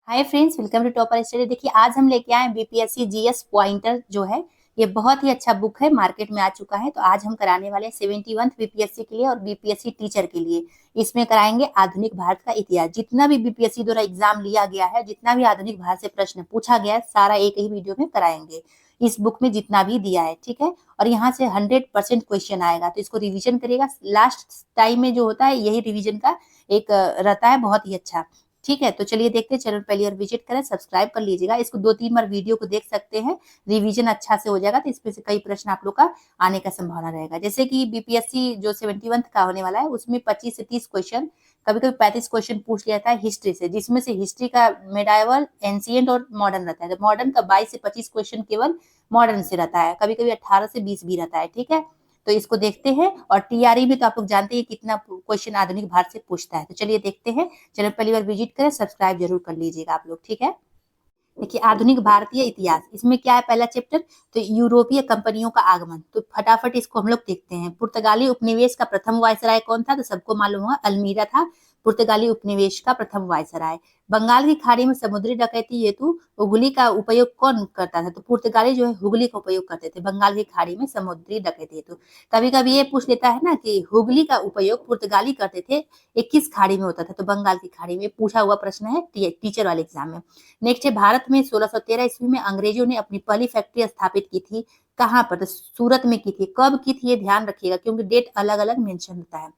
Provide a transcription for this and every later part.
Hi friends, welcome to topper study. देखिए आज हम लेके आए बीपीएससी जीएस पॉइंटर जो है ये बहुत ही अच्छा बुक है, मार्केट में आ चुका है। तो आज हम कराने वाले हैं 71th बीपीएससी के लिए और बीपीएससी टीचर के लिए। इसमें कराएंगे आधुनिक भारत का इतिहास। जितना भी बीपीएससी द्वारा एग्जाम लिया गया है, जितना भी आधुनिक भारत से प्रश्न पूछा गया है, सारा एक ही वीडियो में कराएंगे। इस बुक में जितना भी दिया है, ठीक है। और यहाँ से 100% क्वेश्चन आएगा, तो इसको रिविजन करिएगा। लास्ट टाइम में जो होता है यही रिविजन का एक रहता है, बहुत ही अच्छा। ठीक है, तो चलिए देखते हैं। चैनल पहली बार विजिट करें, सब्सक्राइब कर लीजिएगा। इसको 2-3 बार वीडियो को देख सकते हैं, रिवीजन अच्छा से हो जाएगा। तो इसमें से कई प्रश्न आप लोग का आने का संभावना रहेगा। जैसे कि बीपीएससी जो 71 का होने वाला है उसमें 25 से 30 क्वेश्चन, कभी कभी 35 क्वेश्चन पूछ लिया था हिस्ट्री से, जिसमें से हिस्ट्री का मेडाइवल, एंशिएंट और मॉडर्न रहता है। तो मॉडर्न का 22 से 25 क्वेश्चन केवल मॉडर्न से रहता है, कभी कभी 18 से 20 भी रहता है। ठीक है, तो इसको देखते हैं। और टीआरई भी तो आप लोग जानते हैं कितना क्वेश्चन आधुनिक भारत से पूछता है। तो चलिए देखते हैं। चैनल पहली बार विजिट करें, सब्सक्राइब जरूर कर लीजिएगा आप लोग। ठीक है, देखिए आधुनिक भारतीय इतिहास, इसमें क्या है पहला चैप्टर, तो यूरोपीय कंपनियों का आगमन। तो फटाफट इसको हम लोग देखते हैं। पुर्तगाली उपनिवेश का प्रथम वायसराय कौन था? तो सबको मालूम होगा, अल्मीरा था पुर्तगाली उपनिवेश का प्रथम वायसराय। बंगाल की खाड़ी में समुद्री डकैती हेतु हुगली का उपयोग कौन करता था? तो पुर्तगाली जो है हुगली का उपयोग करते थे बंगाल की खाड़ी में समुद्री डकैती हेतु। कभी कभी ये पूछ लेता है ना कि हुगली का उपयोग पुर्तगाली करते थे, ये किस खाड़ी में होता था? तो बंगाल की खाड़ी में। पूछा हुआ प्रश्न है टीचर वाले एग्जाम में। नेक्स्ट है, भारत में 1613 ईस्वी में अंग्रेजों ने अपनी पहली फैक्ट्री स्थापित की थी। कहाँ पर? तो सूरत में की थी। कब की थी ये ध्यान रखिएगा, क्योंकि डेट अलग अलग मेंशन होता है।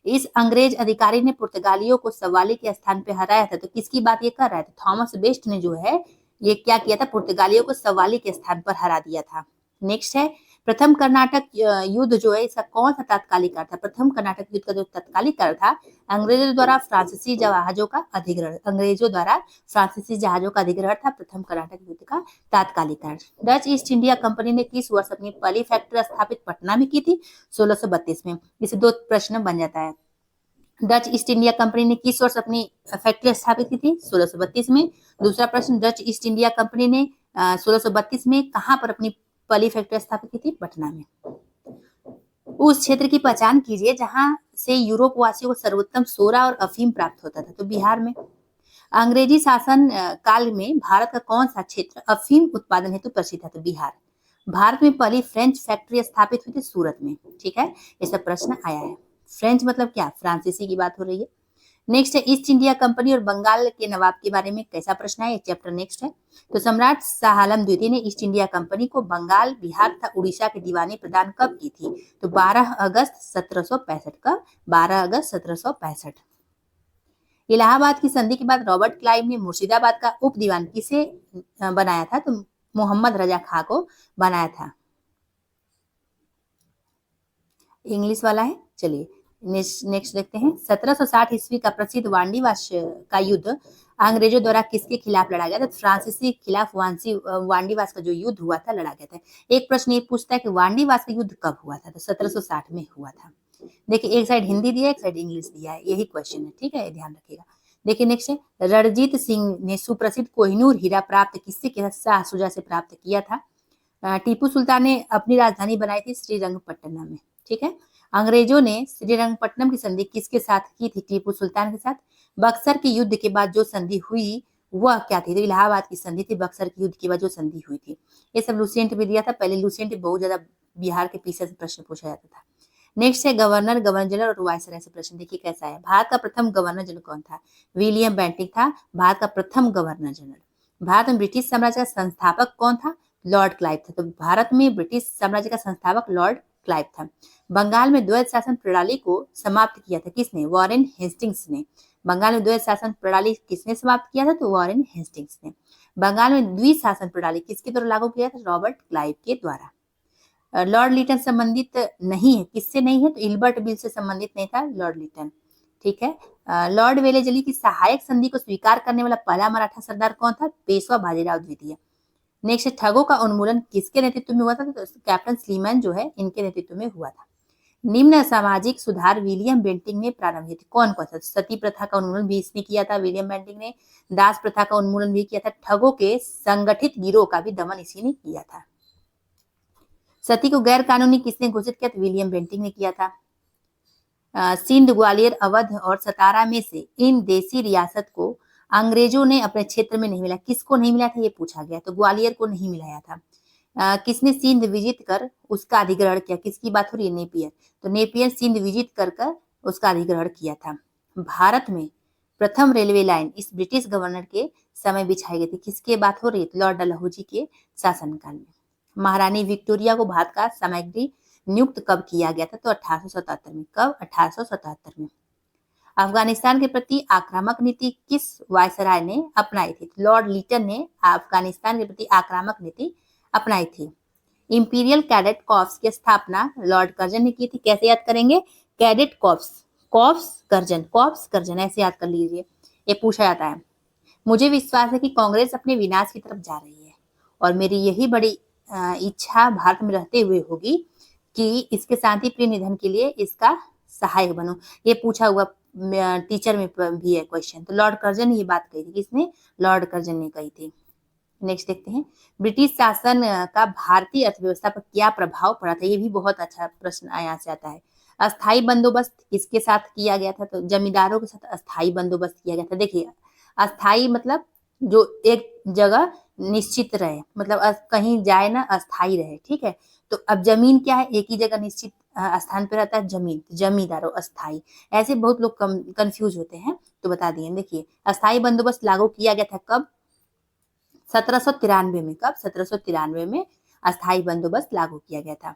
इस अंग्रेज अधिकारी ने पुर्तगालियों को सवाली के स्थान पे हराया था। तो किसकी बात ये कर रहा है? तो थॉमस बेस्ट ने जो है ये क्या किया था, पुर्तगालियों को सवाली के स्थान पर हरा दिया था। नेक्स्ट है, प्रथम कर्नाटक युद्ध जो है इसका कौन सा तात्कालिक था? प्रथम कर्नाटक युद्ध का जो तात्कालिक था, अंग्रेजों द्वारा फ्रांसीसी जहाजों का अधिग्रहण। अंग्रेजों द्वारा फ्रांसीसी जहाजों का अधिग्रहण था प्रथम कर्नाटक युद्ध का तात्कालिक कारण। डच ईस्ट इंडिया कंपनी ने किस वर्ष अपनी पहली फैक्ट्री स्थापित पटना में की थी? 1632 में। इसे दो प्रश्न बन जाता है। डच ईस्ट इंडिया कंपनी ने किस वर्ष अपनी फैक्ट्री स्थापित की थी? 1632 में। दूसरा प्रश्न, डच ईस्ट इंडिया कंपनी ने 1632 में कहां पर अपनी पहली फैक्ट्री स्थापित की थी? पटना में। उस क्षेत्र की पहचान कीजिए जहां से यूरोप वासियों को सर्वोत्तम सोरा और अफीम प्राप्त होता था। तो बिहार में। अंग्रेजी शासन काल में भारत का कौन सा क्षेत्र अफीम उत्पादन हेतु प्रसिद्ध है? तो बिहार। भारत में पहली फ्रेंच फैक्ट्री स्थापित हुई थी सूरत में। ठीक है, ये सब प्रश्न आया है। फ्रेंच मतलब क्या? फ्रांसीसी की बात हो रही है। नेक्स्ट है, ईस्ट इंडिया कंपनी और बंगाल के नवाब के बारे में कैसा प्रश्न है? ये चैप्टर नेक्स्ट है। तो सम्राट शाह आलम द्वितीय ने ईस्ट इंडिया कंपनी को बंगाल, बिहार तथा उड़ीसा की दीवानी प्रदान कब की थी? तो 12 अगस्त 1765 का। 12 अगस्त 1765। इलाहाबाद की संधि के बाद रॉबर्ट क्लाइव ने मुर्शिदाबाद का उप दीवान किसे बनाया था? तो मोहम्मद रजा खां को बनाया था। इंग्लिश वाला है। चलिए नेक्स्ट देखते हैं। 1760 ईस्वी का प्रसिद्ध वांडीवास का युद्ध अंग्रेजों द्वारा किसके खिलाफ लड़ा गया था? फ्रांसीसी के खिलाफ वांडीवास का जो युद्ध हुआ था, लड़ा गया था। एक प्रश्न ये पूछता है कि वांडीवास का युद्ध कब हुआ था? तो 1760 में हुआ था। देखिए एक साइड हिंदी दिया है, एक साइड इंग्लिश दिया है, यही क्वेश्चन है। ठीक है, ध्यान रखिएगा। देखिए नेक्स्ट है, रणजीत सिंह ने सुप्रसिद्ध कोहिनूर हीरा प्राप्त किससे किया? शाह शुजा से प्राप्त किया था। टीपू सुल्तान ने अपनी राजधानी बनाई थी श्रीरंगपट्टनम में। ठीक है, अंग्रेजों ने श्रीरंगपट्टनम की संधि किसके साथ की थी? टीपू सुल्तान के साथ। बक्सर के युद्ध के बाद जो संधि हुई वह क्या थी? तो इलाहाबाद की संधि थी। बक्सर के युद्ध के बाद जो संधि हुई थी, ये सब लुसेंट में दिया था। पहले लुसेंट बहुत ज्यादा बिहार के पीछे से प्रश्न पूछा जाता था। नेक्स्ट है, गवर्नर, गवर्नर जनरल और वायसराय से प्रश्न। देखिए कैसा है। भारत का प्रथम गवर्नर जनरल कौन था? विलियम बेंटिक था भारत का प्रथम गवर्नर जनरल। भारत में ब्रिटिश साम्राज्य का संस्थापक कौन था? लॉर्ड क्लाइव था। तो भारत में ब्रिटिश साम्राज्य का संस्थापक लॉर्ड क्लाइव था। बंगाल में द्वैध शासन प्रणाली को समाप्त किया था किसने? वॉरेन हेस्टिंग्स ने। बंगाल में द्वैध शासन प्रणाली किसने समाप्त किया था? तो वॉरेन हेस्टिंग्स ने। बंगाल में द्विशासन प्रणाली किसके द्वारा लागू किया था? रॉबर्ट क्लाइव के द्वारा। लॉर्ड लिटन संबंधित नहीं है, किससे नहीं है? तो इल्बर्ट बिल से संबंधित नहीं था लॉर्ड लिटन। ठीक है, लॉर्ड वेलेजली की सहायक संधि को स्वीकार करने वाला पहला मराठा सरदार कौन था? पेशवा बाजीराव द्वितीय। नेक्स्ट, ठगों का उन्मूलन किसके नेतृत्व में हुआ था? तो कैप्टन स्लीमैन जो है इनके नेतृत्व में हुआ था। निम्न सामाजिक सुधार विलियम बेंटिंग ने प्रारंभ किए थे। कौन कौन सा? सती प्रथा का उन्मूलन भी इसने किया था विलियम बेंटिंग ने। दास प्रथा का उन्मूलन भी किया था। ठगों के संगठित गिरोह का भी दमन इसी ने किया था। सती को गैर कानूनी किसने घोषित किया? विलियम बेंटिंग ने किया था। सिंध, ग्वालियर, अवध और सतारा में से इन देसी रियासत को अंग्रेजों ने अपने क्षेत्र में नहीं मिला, किसको नहीं मिला था ये पूछा गया, तो ग्वालियर को नहीं मिलाया था। किसने सिंध विजित कर उसका अधिग्रहण किया, किसकी बात हो रही है, नेपियर, तो नेपियर सिंध विजित कर कर उसका अधिग्रहण किया था। भारत में प्रथम रेलवे लाइन इस ब्रिटिश गवर्नर के समय बिछाई गई थी, किसके बात हो रही है, लॉर्ड डलहौजी के शासनकाल में। महारानी विक्टोरिया को भारत का सामग्री नियुक्त कब किया गया था, तो 1877 में। कब, 1877 में। अफगानिस्तान के प्रति आक्रामक नीति किस वायसराय ने अपनाई थी, लॉर्ड लीटन ने अफगानिस्तान के प्रति आक्रामक नीति अपनाई थी। इंपीरियल कैडेट कॉर्प्स की स्थापना लॉर्ड कर्जन ने की थी, कैसे याद करेंगे, कैडेट कॉर्प्स, कॉर्प्स कर्जन ऐसे याद कर लीजिए, ये पूछा जाता है। मुझे विश्वास है कि कांग्रेस अपने विनाश की तरफ जा रही है और मेरी यही बड़ी इच्छा भारत में रहते हुए होगी कि इसके शांति प्रिय निधन के लिए इसका सहायक बनूं। ये पूछा हुआ टीचर में भी है क्वेश्चन। तो लॉर्ड कर्जन ने ये बात कही थी, किसने, लॉर्ड कर्जन ने कही थी। नेक्स्ट देखते हैं, ब्रिटिश शासन का भारतीय अर्थव्यवस्था पर क्या प्रभाव पड़ा था, ये भी बहुत अच्छा प्रश्न यहाँ से आता है। अस्थाई बंदोबस्त किसके साथ किया गया था, तो जमींदारों के साथ अस्थाई बंदोबस्त किया गया था। देखिए अस्थाई मतलब जो एक जगह निश्चित रहे, मतलब कहीं जाए ना, अस्थाई रहे, ठीक है। तो अब जमीन क्या है, एक ही जगह निश्चित स्थान पर रहता है जमीन, जमींदारों, अस्थाई, ऐसे बहुत लोग कंफ्यूज होते हैं, तो बता दिए। देखिए अस्थाई बंदोबस्त लागू किया गया था कब, 1793 में। कब, 1793 में अस्थाई बंदोबस्त लागू किया गया था।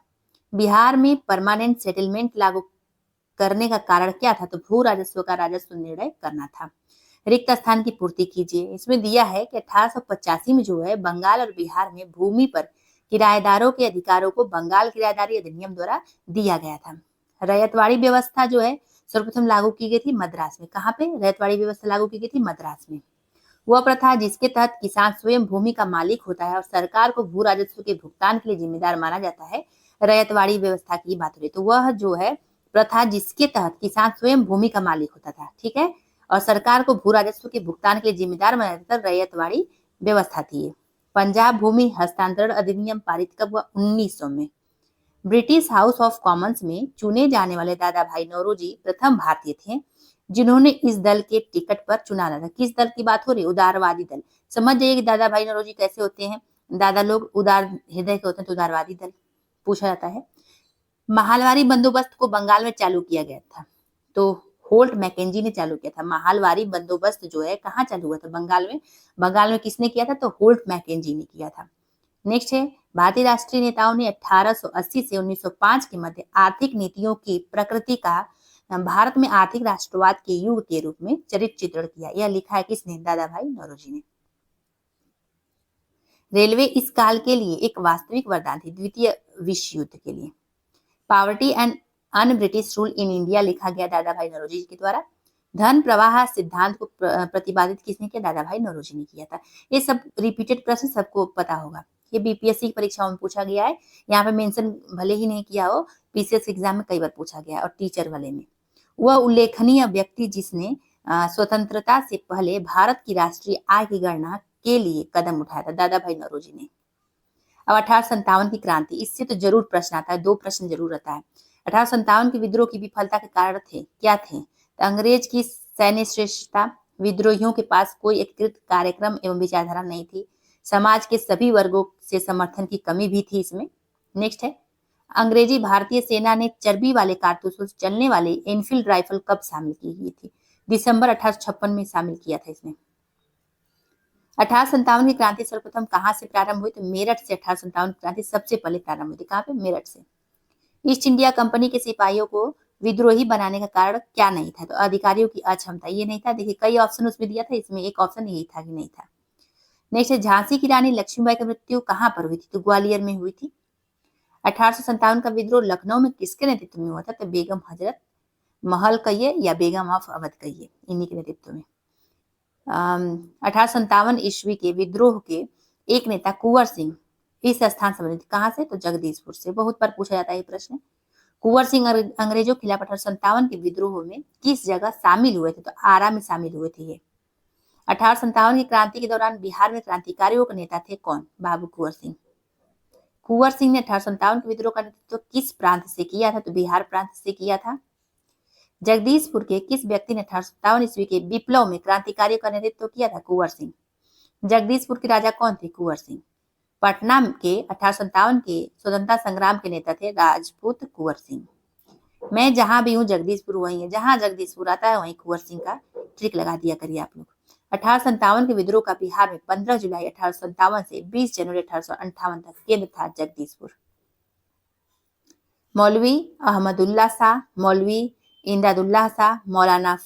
बिहार में परमानेंट सेटलमेंट लागू करने का कारण क्या था, तो भू राजस्व का राजस्व निर्णय करना था। रिक्त स्थान की पूर्ति कीजिए, इसमें दिया है कि 1885 में जो है बंगाल और बिहार में भूमि पर किराएदारों के अधिकारों को बंगाल किराएदारी अधिनियम द्वारा दिया गया था। रैयतवाड़ी व्यवस्था जो है सर्वप्रथम लागू की गई थी मद्रास में। कहाँ पे रैयतवाड़ी व्यवस्था लागू की गई थी, मद्रास में। वह प्रथा जिसके तहत किसान स्वयं भूमि का मालिक होता है और सरकार को भू राजस्व के भुगतान के लिए जिम्मेदार माना जाता है, रैयतवाड़ी व्यवस्था की बात हो रही। तो वह जो है प्रथा जिसके तहत किसान स्वयं भूमि का मालिक होता था, ठीक है, और सरकार को भू राजस्व के भुगतान के लिए जिम्मेदार माना जाता था, रैयतवाड़ी व्यवस्था थी। पंजाब भूमि हस्तांतरण अधिनियम पारित कब हुआ, 1900 में। ब्रिटिश हाउस ऑफ कॉमन्स में चुने जाने वाले दादा भाई नौरोजी प्रथम भारतीय थे जिन्होंने इस दल के टिकट पर चुना था। किस दल की बात हो रही है, उदारवादी दल। समझ जाइए कि दादा भाई नौरोजी कैसे होते हैं, दादा लोग उदार हृदय के होते हैं, तो उदारवादी दल पूछा जाता है। महालवारी बंदोबस्त को बंगाल में चालू किया गया था, तो होल्ट मैकेंजी ने चालू किया था। महालवारी बंदोबस्त जो है कहाँ चालू हुआ था, बंगाल में। बंगाल में किसने किया था, तो होल्ट मैकेंजी ने किया था। नेक्स्ट है, भारतीय राष्ट्रीय नेताओं ने 1880 से 1905 के मध्य आर्थिक नीतियों की प्रकृति का भारत में आर्थिक राष्ट्रवाद के युग के रूप में चरित्र चित्रण किया। यह लिखा है किसने, दादा भाई नौरोजी ने। रेलवे इस काल के लिए एक वास्तविक वरदान थी, द्वितीय विश्व युद्ध के लिए। Poverty and un British rule in India लिखा गया दादा भाई नौरोजी के द्वारा। धन प्रवाह सिद्धांत को प्रतिपादित किसने किया, दादा भाई नौरोजी ने किया था। ये सब रिपीटेड प्रश्न सबको पता होगा, ये बीपीएससी की परीक्षाओं में पूछा गया है। यहाँ पे मेंशन भले ही नहीं किया हो, पीसीएस एग्जाम में कई बार पूछा गया है, और टीचर वाले में। वह उल्लेखनीय व्यक्ति जिसने स्वतंत्रता से पहले भारत की राष्ट्रीय आय की गणना के लिए कदम उठाया था, दादा भाई नौरोजी ने। अब 1857 की क्रांति, इससे तो जरूर प्रश्न आता है, 2 प्रश्न जरूर आता है। 1857 के विद्रोह की विफलता के कारण थे, क्या थे, तो अंग्रेज की सैन्य श्रेष्ठता, विद्रोहियों के पास कोई एकीकृत कार्यक्रम एवं विचारधारा नहीं थी, समाज के सभी वर्गों से समर्थन की कमी भी थी इसमें। नेक्स्ट है, अंग्रेजी भारतीय सेना ने चर्बी वाले कारतूसों से चलने वाली एनफील्ड राइफल कब शामिल की गई थी, दिसंबर 1856 में शामिल किया था इसने। 1857 की क्रांति सर्वप्रथम कहाँ से प्रारंभ हुई, तो मेरठ से 1857 की क्रांति सबसे पहले प्रारंभ हुई थी। कहाँ पे, मेरठ से। ईस्ट इंडिया कंपनी के सिपाहियों को विद्रोही बनाने का कारण क्या नहीं था, तो अधिकारियों की अक्षमता, ये नहीं था। देखिए कई ऑप्शन उसमें दिया था, इसमें एक ऑप्शन यही था कि नहीं था। नेक्स्ट है, झांसी की रानी लक्ष्मीबाई की मृत्यु कहाँ पर हुई थी, तो ग्वालियर में हुई थी। 1857 का विद्रोह लखनऊ में किसके नेतृत्व में हुआ था, तो बेगम हजरत महल कहिए या बेगम ऑफ अवध कहिए, इन्हीं के नेतृत्व में। 1857 ईस्वी के विद्रोह के एक नेता कुंवर सिंह इस स्थान संबंधित कहाँ से, तो जगदीशपुर से। बहुत बार पूछा जाता है ये प्रश्न। कुंवर सिंह अंग्रेजों के खिलाफ 1857 के विद्रोह में किस जगह शामिल हुए थे, तो आरा में शामिल हुए थे ये। 1857 की क्रांति के दौरान बिहार में क्रांतिकारियों के नेता थे कौन, बाबू कुंवर सिंह। कुंवर सिंह ने 1857 के विद्रोह का नेतृत्व किस प्रांत से किया था, तो बिहार प्रांत से किया था। जगदीशपुर के किस व्यक्ति ने 1857 ईस्वी के विप्लव में क्रांतिकारियों का नेतृत्व किया था? कुंवर सिंह। जगदीशपुर के राजा कौन थे? कुंवर सिंह। पटना के 1857 के स्वतंत्रता संग्राम के नेता थे राजपूत कुंवर सिंह। मैं जहां भी हूँ जगदीशपुर वही है, जहां जगदीशपुर आता है वहीं कुंवर सिंह का ट्रिक लगा दिया करिए आप लोग। 1857 के विद्रोह का बिहार में 15 जुलाई 1857 से 20 जनवरी 1858 तक केंद्र था जगदीशपुर। मौलवी अहमदुल्ला शाह, मौलवी इमदादुल्लाह शाह, मौलाना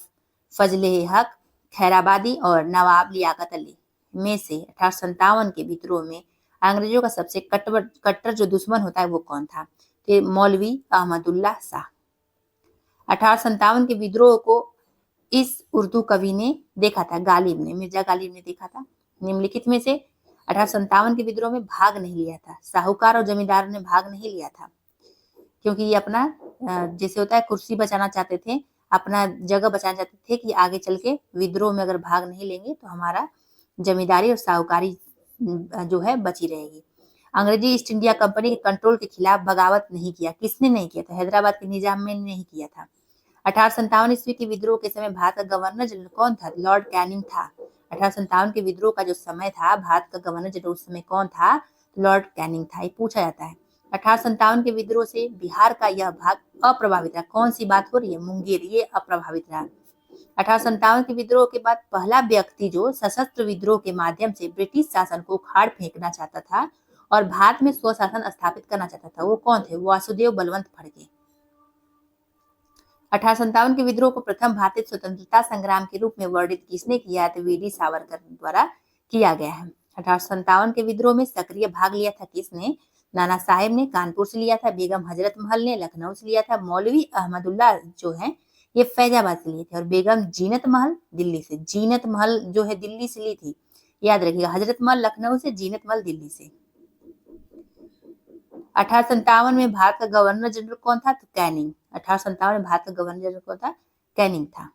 फजले हक खैराबादी और नवाब लियाकत अली में से 1857 के विद्रोह में अंग्रेजों का सबसे कट्टर जो दुश्मन होता है वो कौन था? तो मौलवी अहमदुल्ला शाह। 1857 के विद्रोह को इस उर्दू कवि ने देखा था, गालिब ने, मिर्जा गालिब ने देखा था। निम्नलिखित में से 1857 के विद्रोह में भाग नहीं लिया था। साहूकार और जमींदारों ने भाग नहीं लिया था, क्योंकि ये अपना जैसे होता है कुर्सी बचाना चाहते थे, अपना जगह बचाना चाहते थे कि आगे चल के विद्रोह में अगर भाग नहीं लेंगे तो हमारा जमींदारी और साहूकारी जो है बची रहेगी। अंग्रेजी ईस्ट इंडिया कंपनी के कंट्रोल के खिलाफ बगावत नहीं किया। किसने नहीं किया था? हैदराबाद के निजाम में नहीं किया था। 1857 ईस्वी के विद्रोह के समय भारत का गवर्नर जनरल कौन था? लॉर्ड कैनिंग था। 1857 के विद्रोह का जो समय था, भारत का गवर्नर जनरल उस समय कौन था? लॉर्ड कैनिंग था। ये पूछा जाता है। 1857 के विद्रोह से बिहार का यह भाग अप्रभावित रहा। कौन सी बात हो रही है? मुंगेर, ये अप्रभावित रहा। 1857 के विद्रोह के बाद पहला व्यक्ति जो सशस्त्र विद्रोह के माध्यम से ब्रिटिश शासन को उखाड़ फेंकना चाहता था और भारत में स्वशासन स्थापित करना चाहता था, वो कौन थे? वासुदेव बलवंत फड़के। 1857 के विद्रोह को प्रथम भारतीय स्वतंत्रता संग्राम के रूप में वर्णित किसने किया? तो वीडी सावरकर द्वारा किया गया है। 1857 के विद्रोह में सक्रिय भाग लिया था किसने? नाना साहेब ने कानपुर से लिया था, बेगम हजरत महल ने लखनऊ से लिया था, मौलवी अहमदुल्ला जो है ये फैजाबाद से लिए थे और बेगम जीनत महल दिल्ली से। जीनत महल जो है दिल्ली से ली थी, याद रखिएगा। हजरत महल लखनऊ से, जीनत महल दिल्ली से। 1857 में भारत का गवर्नर जनरल कौन था? तो कैनिंग। 1857 में भारत का गवर्नर जनरल कौन था? कैनिंग था।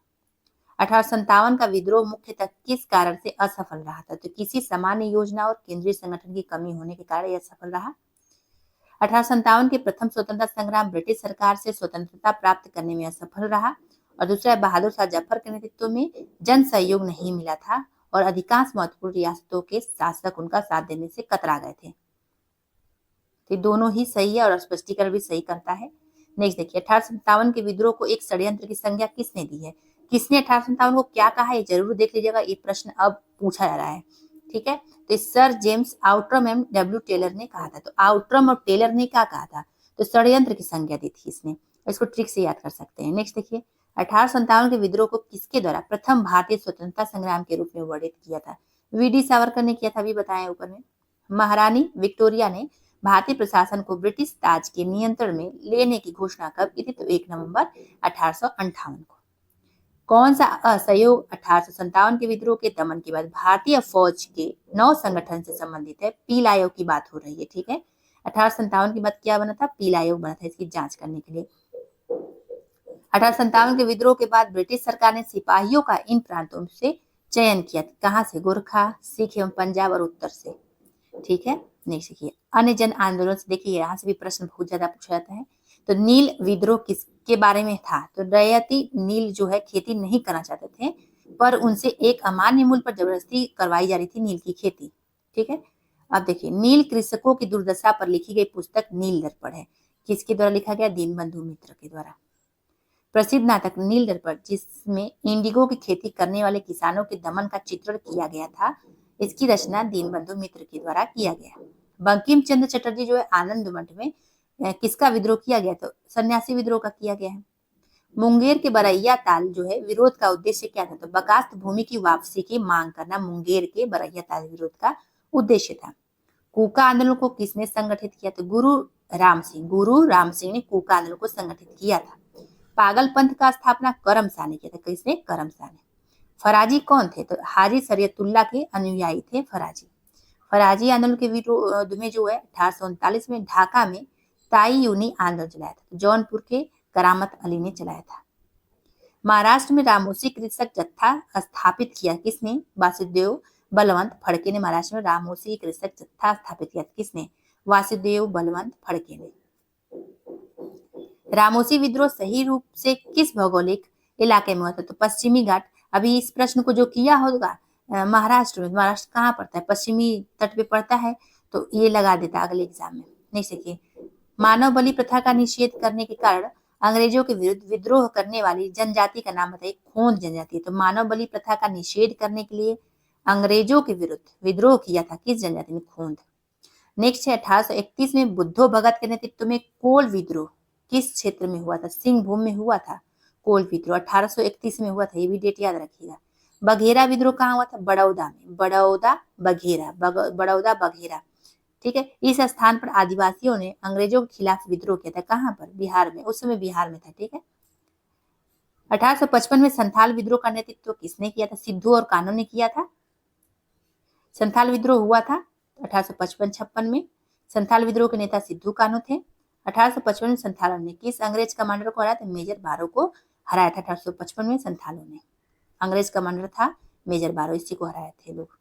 1857 का विद्रोह मुख्यतः किस कारण से असफल रहा था? तो किसी सामान्य योजना और केंद्रीय संगठन की कमी होने के कारण यह सफल रहा। 1857 के प्रथम स्वतंत्रता संग्राम ब्रिटिश सरकार से स्वतंत्रता प्राप्त करने में असफल रहा और दूसरा बहादुर शाह जफर के नेतृत्व में जन सहयोग नहीं मिला था और अधिकांश महत्वपूर्ण रियासतों के शासक उनका साथ देने से कतरा गए थे। तो दोनों ही सही है और स्पष्टीकरण भी सही करता है। नेक्स्ट देखिए, 1857 के विद्रोह को एक षड्यंत्र की संज्ञा किसने दी है? किसने 1857 को क्या कहा है? जरूर देख लीजिएगा, ये प्रश्न अब पूछा जा रहा है। ठीक है, तो सर जेम्स आउट्रम एवं डब्ल्यू टेलर ने कहा था। तो आउट्रम और टेलर ने क्या कहा था? तो षड्यंत्र की संज्ञा दी थी इसने। इसको ट्रिक से याद कर सकते हैं। नेक्स्ट देखिए, 1857 के विद्रोह को किसके द्वारा प्रथम भारतीय स्वतंत्रता संग्राम के रूप में वर्णित किया था? वीडी सावरकर ने किया था, अभी बताया ऊपर में। महारानी विक्टोरिया ने भारतीय प्रशासन को ब्रिटिश ताज के नियंत्रण में लेने की घोषणा कब की थी? तो 1 नवंबर 1858 को। कौन सा असहयोग 1857 के विद्रोह के दमन के बाद भारतीय फौज के नौ संगठन से संबंधित है? पील आयोग की बात हो रही है। ठीक है, 1857 के बाद क्या बना था? पील आयोग बना था इसकी जांच करने के लिए। 1857 के विद्रोह के बाद ब्रिटिश सरकार ने सिपाहियों का इन प्रांतों से चयन किया। कहाँ से? गोरखा, सिख एवं पंजाब और उत्तर से। ठीक है, नेक्स्ट देखिए, अन्य जन आंदोलन से देखिए यहाँ से भी प्रश्न बहुत ज्यादा पूछा जाता है। तो नील विद्रोह किसके बारे में था? तो रैयती नील जो है खेती नहीं करना चाहते थे, पर उनसे एक अमान्य मूल्य पर जबरदस्ती करवाई जा रही थी नील की खेती। ठीक है, अब देखिए, नील कृषकों की दुर्दशा पर लिखी गई पुस्तक नील दर्पण है। किसके द्वारा लिखा गया? दीनबंधु मित्र के द्वारा। प्रसिद्ध नाटक नील दर्पण, जिसमें इंडिगो की खेती करने वाले किसानों के दमन का चित्रण किया गया था, इसकी रचना दीनबंधु मित्र के द्वारा किया गया। बंकिम चंद्र चटर्जी जो है आनंद मठ में किसका विद्रोह किया गया? तो सन्यासी विद्रोह का किया गया है। मुंगेर के बरैया ताल जो है विरोध का उद्देश्य क्या था? तो बकास्त भूमि की वापसी की मांग करना मुंगेर के बरैया ताल विरोध का उद्देश्य था। कूका आंदोलन को किसने संगठित किया? तो गुरु राम सिंह ने कूका आंदोलन को संगठित किया था। पागल पंथ का स्थापना करम शाह ने किया था। किसने? करम शाह ने। फराजी कौन थे? तो हाजी शरीयतुल्लाह के अनुयायी थे फराजी। फराजी आंदोलन के विरोध में जो है 1839 में ढाका में ताईयूनी आंदोलन चलाया था। जौनपुर के करामत अली ने चलाया था। महाराष्ट्र में रामोसी कृषक जत्था स्थापित किया किसने? वासुदेव बलवंत फड़के ने महाराष्ट्र में रामोसी कृषक जत्था स्थापित किया। किसने? वासुदेव बलवंत फड़के ने। रामोसी विद्रोह सही रूप से किस भौगोलिक इलाके में हुआ था? तो पश्चिमी घाट। अभी इस प्रश्न को जो किया होगा महाराष्ट्र में, महाराष्ट्र कहाँ पड़ता है? पश्चिमी तट पे पड़ता है, तो ये लगा देता अगले एग्जाम में। नहीं सीखिए, मानव बलि प्रथा का निषेध करने के कारण अंग्रेजों के विरुद्ध विद्रोह करने वाली जनजाति का नाम बताइए। खोंद जनजाति। तो मानव बलि प्रथा का निषेध करने के लिए अंग्रेजों के विरुद्ध विद्रोह किया था किस जनजाति ने? खोंद। नेक्स्ट है 1831 में बुद्धो भगत के नेतृत्व में कोल विद्रोह किस क्षेत्र में हुआ था? सिंहभूम में हुआ था कोल विद्रोह, 1831 में हुआ था, ये भी डेट याद रखिएगा। बघेरा विद्रोह कहाँ हुआ था? बड़ौदा में। बड़ौदा बघेरा, बड़ौदा बघेरा, ठीक है। इस स्थान पर आदिवासियों ने अंग्रेजों के खिलाफ विद्रोह किया था। कहाँ पर? बिहार में। उस समय बिहार में था, ठीक है। 1855 में संथाल विद्रोह का नेतृत्व किसने किया था? सिद्धू और कान्हू ने किया था। संथाल विद्रोह हुआ था 1855-56 में। संथाल विद्रोह के नेता सिद्धू कान्हू थे। 1855 में संथालों ने किस अंग्रेज कमांडर को हराया था? मेजर बारो को हराया था 1855 में संथालों ने। अंग्रेज कमांडर था मेजर बारो, इसी को हराए थे लोग।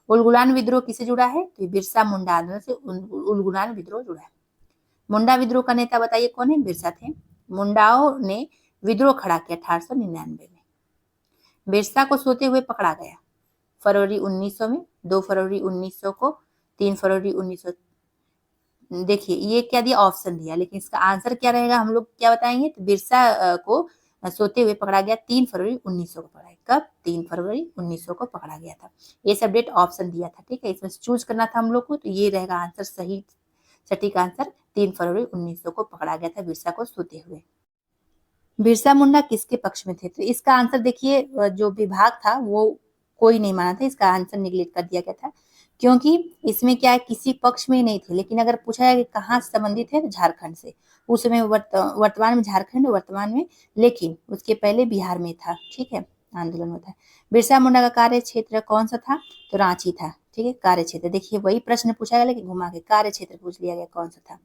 उलगुलान विद्रोह किससे जुड़ा है? तो बिरसा मुंडा आंदोलन से उलगुलान विद्रोह जुड़ा है। मुंडा विद्रोह का नेता बताइए कौन है? बिरसा थे। मुंडाओं ने विद्रोह खड़ा किया 1899 में। बिरसा को सोते हुए पकड़ा गया फरवरी 1900 में, 2 फरवरी 1900 को, 3 फरवरी 1900। देखिए ये क्या दिया? ऑप्शन दिया, लेकिन इसका आंसर क्या रहेगा हम लोग क्या बताएंगे? तो बिरसा को सोते हुए पकड़ा गया 3 फरवरी 1900 को पकड़ा। कब? 3 फरवरी 1900 को पकड़ा गया था। ये सब डेट ऑप्शन दिया था, ठीक है। इसमें चूज करना था हम लोग को, तो ये रहेगा आंसर सही सटीक आंसर। 3 फरवरी 1900 को पकड़ा गया था बिरसा को सोते हुए। बिरसा मुंडा किसके पक्ष में थे? तो इसका आंसर देखिए, जो विभाग था वो कोई नहीं माना था, इसका आंसर निगलेक्ट कर दिया गया था, क्योंकि इसमें क्या है, किसी पक्ष में ही नहीं थे। लेकिन अगर पूछा जाए कि कहाँ से संबंधित है, तो झारखंड से। उस समय वर्तमान में झारखंड, वर्तमान में, लेकिन उसके पहले बिहार में था, ठीक है, आंदोलन होता है। बिरसा मुंडा का कार्य क्षेत्र कौन सा था? तो रांची था, ठीक है। कार्य क्षेत्र देखिए वही प्रश्न पूछा गया, लेकिन घुमा के कार्य क्षेत्र पूछ लिया गया कौन सा था।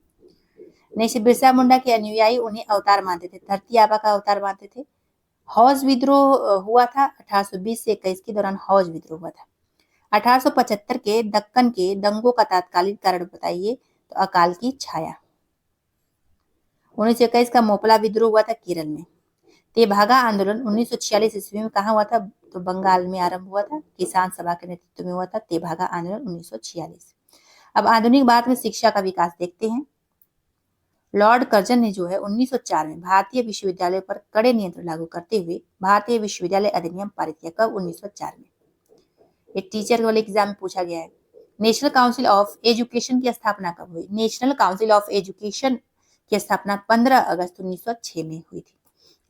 नेक्स्ट, बिरसा मुंडा के अनुयायी उन्हें अवतार मानते थे। धरती आबा का अवतार मानते थे। हौज विद्रोह हुआ था 1820 से 21 के दौरान, हौज विद्रोह हुआ था। 1875 के दक्कन के दंगों का तात्कालिक कारण बताइए। तो अकाल की छाया। 1921 का मोपला विद्रोह हुआ था केरल में। तेभागा आंदोलन 1946 ईस्वी में कहाँ हुआ था? तो बंगाल में आरंभ हुआ था, किसान सभा के नेतृत्व में हुआ था तेभागा आंदोलन 1946। अब आधुनिक भारत में शिक्षा का विकास देखते हैं। लॉर्ड कर्जन ने जो है 1904 में भारतीय विश्वविद्यालय पर कड़े नियंत्रण लागू करते हुए भारतीय विश्वविद्यालय अधिनियम पारित किया। कब? 1904 में। एक टीचर वाले एग्जाम में पूछा गया है। नेशनल काउंसिल ऑफ एजुकेशन की स्थापना कब हुई? नेशनल काउंसिल ऑफ एजुकेशन की स्थापना 15 अगस्त 1906 में हुई थी।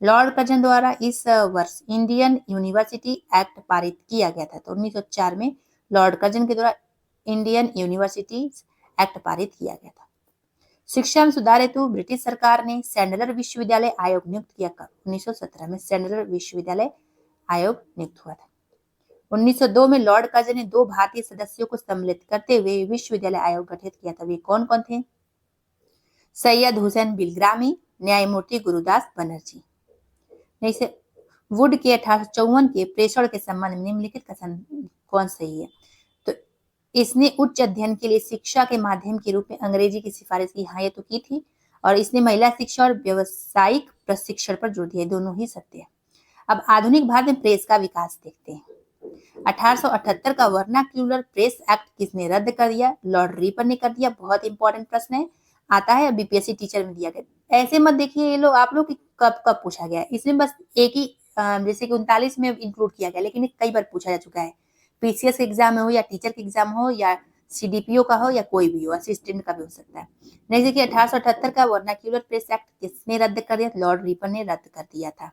लॉर्ड कर्जन द्वारा इस वर्ष इंडियन यूनिवर्सिटी एक्ट पारित किया गया था। तो 1904 में लॉर्ड कर्जन के द्वारा इंडियन यूनिवर्सिटी एक्ट पारित किया गया था। शिक्षा में सुधार हेतु ब्रिटिश सरकार ने सैंडलर विश्वविद्यालय आयोग नियुक्त किया। कब? 1917 में सैंडलर विश्वविद्यालय आयोग नियुक्त हुआ था। 1902 में लॉर्ड कर्जन ने 2 भारतीय सदस्यों को सम्मिलित करते हुए विश्वविद्यालय आयोग गठित किया था। वे कौन कौन थे? सैयद हुसैन बिलग्रामी, न्यायमूर्ति गुरुदास बनर्जी। जैसे वुड के 1854 के प्रेषण के संबंध में निम्नलिखित कथन कौन सही है? तो इसने उच्च अध्ययन के लिए शिक्षा के माध्यम के रूप में अंग्रेजी की सिफारिश की। हाँ, ये तो की थी। और इसने महिला शिक्षा और व्यवसायिक प्रशिक्षण पर जोर दिया। दोनों ही सत्य है। अब आधुनिक भारत में प्रेस का विकास देखते हैं। 1878 का वर्नाक्यूलर प्रेस एक्ट किसने रद्द कर दिया? लॉर्ड रिपन ने कर दिया। बहुत इंपॉर्टेंट प्रश्न है, आता है बीपीएससी टीचर में दिया गया। ऐसे मत देखिए ये लोग आप लोग की कब कब पूछा गया है। इसमें बस एक ही जैसे कि 39 में इंक्लूड किया गया, लेकिन कई बार पूछा जा चुका है। पीसीएस के एग्जाम में हो या टीचर के एग्जाम हो या सीडीपीओ का हो या कोई भी हो, असिस्टेंट का भी हो सकता है। नहीं, देखिए 1878 का वर्नाक्यूलर प्रेस एक्ट किसने रद्द कर दिया? लॉर्ड रिपन ने रद्द कर दिया था।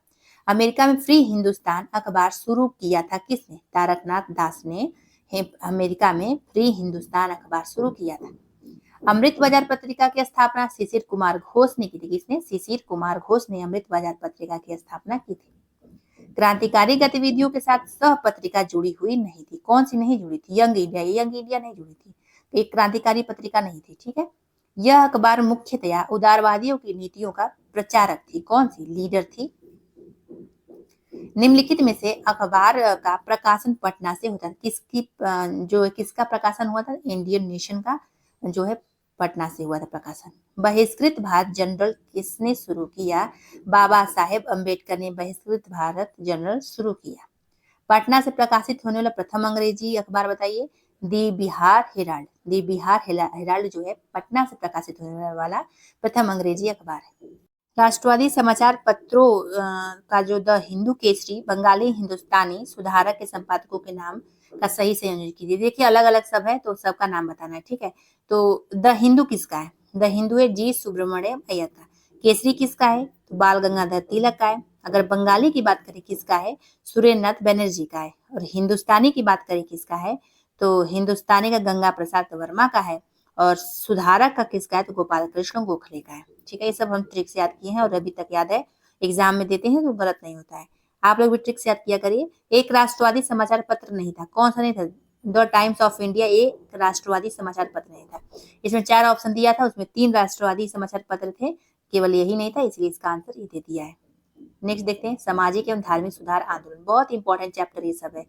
अमेरिका में फ्री हिंदुस्तान अखबार शुरू किया था किसने? तारकनाथ दास ने अमेरिका में फ्री हिंदुस्तान अखबार शुरू किया था। अमृत बाजार पत्रिका की स्थापना शिशिर कुमार घोष ने की थी। किसने? शिशिर कुमार घोष ने अमृत बाजार पत्रिका की स्थापना की थी। क्रांतिकारी गतिविधियों के साथ सह पत्रिका जुड़ी हुई नहीं थी। कौन सी नहीं जुड़ी थी? Young India. यंग इंडिया नहीं जुड़ी थी, एक क्रांतिकारी पत्रिका नहीं थी, ठीक है। यह अखबार मुख्यतया उदारवादियों की नीतियों का प्रचारक थी। कौन सी? लीडर थी। निम्नलिखित में से अखबार का प्रकाशन पटना से होता है। किसका प्रकाशन हुआ था? इंडियन नेशन का जो है पटना से हुआ था प्रकाशन। बहिष्कृत भारत जनरल किसने शुरू किया? बाबा साहेब अम्बेडकर ने बहिष्कृत भारत जनरल शुरू किया। पटना से प्रकाशित होने वाला प्रथम अंग्रेजी अखबार बताइए? दी बिहार हेराल्ड। दी बिहार हेराल्ड जो है पटना से प्रकाशित होने वाला प्रथम अंग्रेजी अखबार है। राष्ट्रवादी समाचार पत्रों का जो द हिंदू केसरी, बंगाली हिंदुस्तानी, सुधारक के संपादकों के नाम का सही संयोजन कीजिए। देखिए अलग अलग सब है तो सबका नाम बताना है, ठीक है। तो द हिंदू किसका है? द हिंदू है जी सुब्रमण्यम अय्यर का। केसरी किसका है? तो बाल गंगाधर तिलक का है। अगर बंगाली की बात करें किसका है? सुरेंद्रनाथ बनर्जी का है। और हिंदुस्तानी की बात करें किसका है? तो हिंदुस्तानी का गंगा प्रसाद वर्मा का है। और सुधारक का किसका है? तो गोपाल कृष्ण गोखले का है, ठीक है। ये सब हम ट्रिक से याद किए हैं और अभी तक याद है, एग्जाम में देते हैं तो गलत नहीं होता है। आप लोग भी ट्रिक से याद किया करिए। एक राष्ट्रवादी समाचार पत्र नहीं था, कौन सा नहीं था? द टाइम्स ऑफ इंडिया एक राष्ट्रवादी समाचार पत्र नहीं था। इसमें 4 ऑप्शन दिया था, उसमें 3 राष्ट्रवादी समाचार पत्र थे, केवल यही नहीं था, इसलिए इसका आंसर ये दे दिया है। नेक्स्ट देखते हैं, सामाजिक एवं धार्मिक सुधार आंदोलन। बहुत इंपॉर्टेंट चैप्टर ये सब है,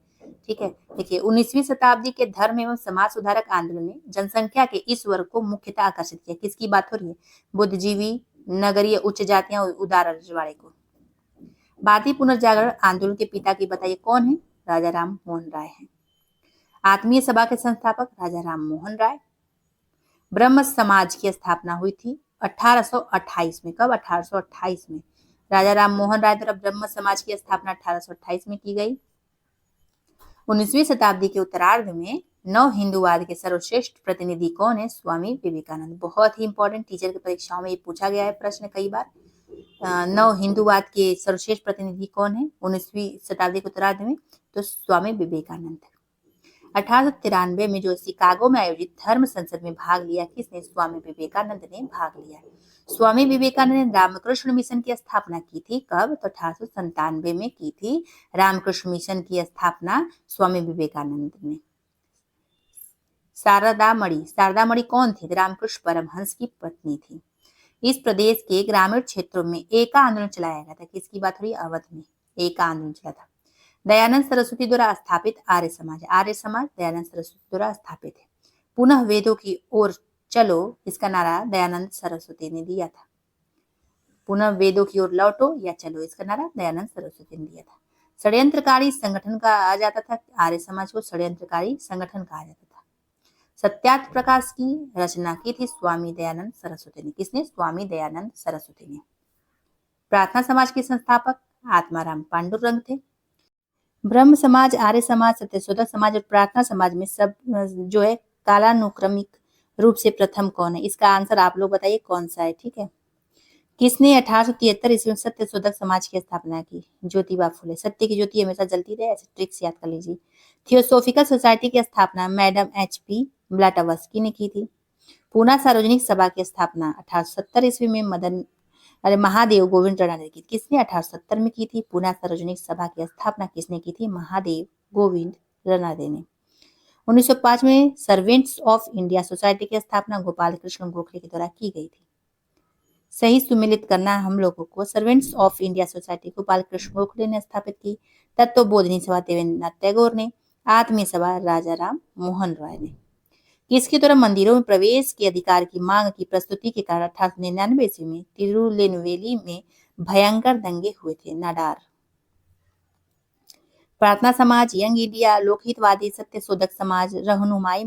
ठीक है। देखिए 19वीं शताब्दी के धर्म एवं समाज सुधारक आंदोलन ने जनसंख्या के इस वर्ग को मुख्यतः आकर्षित किया। किसकी बात हो रही है? बुद्धिजीवी, नगरीय, उच्च जातियां, उदार रजवाड़े को। भारतीय पुनर्जागरण आंदोलन के पिता की बताइए कौन है? राजा राम मोहन राय है। आत्मीय सभा के संस्थापक राजा राम मोहन राय। ब्रह्म समाज की स्थापना हुई थी 1828 में। कब? 1828 में राजा राम मोहन राय द्वारा ब्रह्म समाज की स्थापना 1828 में की गई। 19वीं शताब्दी के उत्तरार्ध में नव हिंदूवाद के सर्वश्रेष्ठ प्रतिनिधि कौन है? स्वामी विवेकानंद। बहुत ही इंपॉर्टेंट, टीचर की परीक्षाओं में ये पूछा गया है प्रश्न कई बार। नव हिंदूवाद के सर्वश्रेष्ठ प्रतिनिधि कौन है 19वीं शताब्दी के उत्तरार्ध में? तो स्वामी विवेकानंद। 1893 में जो शिकागो में आयोजित धर्म संसद में भाग लिया किसने? स्वामी विवेकानंद ने भाग लिया। स्वामी विवेकानंद ने रामकृष्ण मिशन की स्थापना की थी। कब? तो 1897 में की थी रामकृष्ण मिशन की स्थापना स्वामी विवेकानंद ने। शारदा मणि कौन थी? रामकृष्ण परमहंस की पत्नी थी। इस प्रदेश के ग्रामीण क्षेत्रों में एका आंदोलन चलाया गया था। किसकी बात हो रही है? अवध में एका आंदोलन चला था। दयानंद सरस्वती द्वारा स्थापित आर्य समाज दयानंद सरस्वती द्वारा स्थापित है। पुनः वेदों की ओर चलो, इसका नारा दयानंद सरस्वती ने दिया था। पुनः वेदों की ओर लौटो या चलो, इसका नारा दयानंद सरस्वती ने दिया था। षड्यंत्रकारी संगठन कहा जाता था, आर्य समाज को षड्यंत्रकारी संगठन कहा जाता था। सत्यार्थ प्रकाश की रचना की थी स्वामी दयानंद सरस्वती ने। किसने? स्वामी दयानंद सरस्वती ने। प्रार्थना समाज के संस्थापक आत्माराम पांडुरंग थे। ब्रह्म समाज, आर्य समाज, सत्यशोधक समाज और प्रार्थना समाज में सब जो है कालानुक्रमिक रूप से प्रथम कौन है? इसका आंसर आप लोग बताइए कौन सा है, ठीक है। किसने 1873 ईस्वी में सत्यशोधक समाज की स्थापना की? ज्योतिबा फुले। सत्य की ज्योति हमेशा जलती रहे, ऐसे ट्रिक से याद कर लीजिए। थियोसोफिकल सोसाइटी की स्थापना मैडम एच.पी. ब्लाटावस्की ने की थी। पूना सार्वजनिक सभा की स्थापना 1870 ईस्वी में महादेव गोविंद राणा ने की। किसने? 1870 में की थी। पूना सार्वजनिक सभा की स्थापना किसने की थी? महादेव गोविंद राणा ने। 1905 में सर्वेंट्स ऑफ इंडिया सोसाइटी की स्थापना गोपाल कृष्ण गोखले के द्वारा की गई थी। सही सुमिलित करना है हम लोगों को। Servants of India society Gopal Krishna Gokhale ने स्थापित की। तत्वबोधिनी सभा देवेंद्रनाथ टैगोर ने। आत्मीय सभा राजा राम मोहन राय ने। किसके द्वारा मंदिरों में प्रवेश के अधिकार की मांग की प्रस्तुति के कारण 1899 ईस्वी में तिरुनेलवेली में भयंकर दंगे हुए थे? नाडार। प्रार्थना समाज, यंग इंडिया, लोकहितवादी, सत्यशोधक समाज, रहनुमाई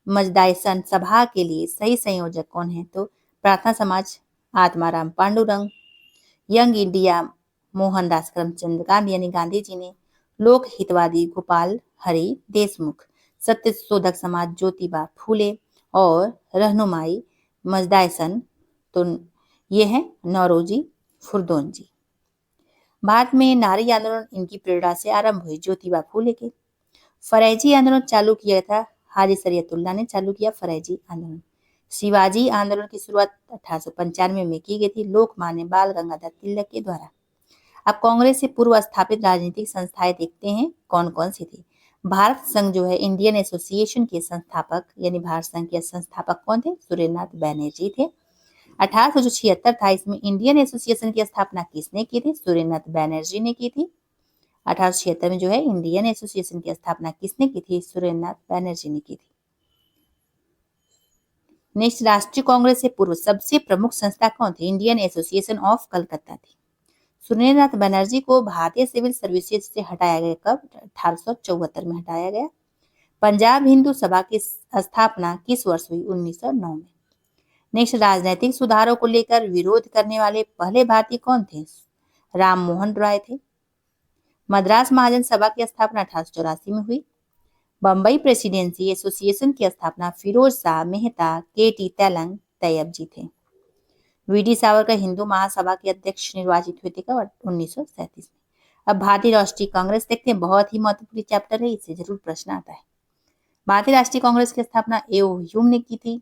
मजदाइसन सभा के लिए सही संयोजक कौन है? तो प्रार्थना समाज आत्माराम पांडुरंग, यंग इंडिया मोहनदास करमचंद गांधी यानी गांधी जी ने, लोक हितवादी गोपाल हरि देशमुख, सत्यशोधक समाज ज्योतिबा फूले और रहनुमाई मजदाइसन तो ये है नौरोजी फुरदोन जी। भारत में नारी आंदोलन इनकी प्रेरणा से आरंभ हुई, ज्योतिबा फूले के। फरैजी आंदोलन चालू किया था हाजी सरियतुल्लाह ने चालू किया फरैजी आंदोलन। शिवाजी आंदोलन की शुरुआत 1895 में की गई थी लोकमान्य बाल गंगाधर तिलक के द्वारा। अब कांग्रेस से पूर्व स्थापित राजनीतिक संस्थाएं देखते हैं कौन कौन सी थी। भारत संघ जो है इंडियन एसोसिएशन के संस्थापक यानी भारत संघ के संस्थापक कौन थे? सुरेंद्रनाथ बैनर्जी थे। 1876 था, इसमें इंडियन एसोसिएशन की स्थापना किसने की थी? सुरेंद्रनाथ बैनर्जी ने की थी। 1876 में जो है इंडियन एसोसिएशन की स्थापना किसने की थी? सुरेंद्रनाथ बैनर्जी ने की थी। नेक्स्ट, राष्ट्रीय कांग्रेस से पूर्व सबसे प्रमुख संस्था कौन थी? इंडियन एसोसिएशन ऑफ कलकत्ता थी। सुरेंद्रनाथ बनर्जी को भारतीय सिविल सर्विसेज से हटाया गया कब? 1874 में हटाया गया। पंजाब हिंदू सभा की स्थापना किस वर्ष हुई? 1909 में। नेक्स्ट, राजनीतिक सुधारों को लेकर विरोध करने वाले पहले भारतीय कौन थे? राम मोहन रॉय थे। मद्रास महाजन सभा की स्थापना 1884 में हुई। बम्बई प्रेसिडेंसी एसोसिएशन की स्थापना फिरोज शाह मेहता, के.टी. तेलंग, तैयब जी थे। वी.डी. सावरकर हिंदू महासभा के अध्यक्ष निर्वाचित हुए थे कब? 1937 में। अब भारतीय राष्ट्रीय कांग्रेस देखते हैं, बहुत ही महत्वपूर्ण चैप्टर है, इससे जरूर प्रश्न आता है। भारतीय राष्ट्रीय कांग्रेस की स्थापना ए.ओ. ह्यूम ने की थी।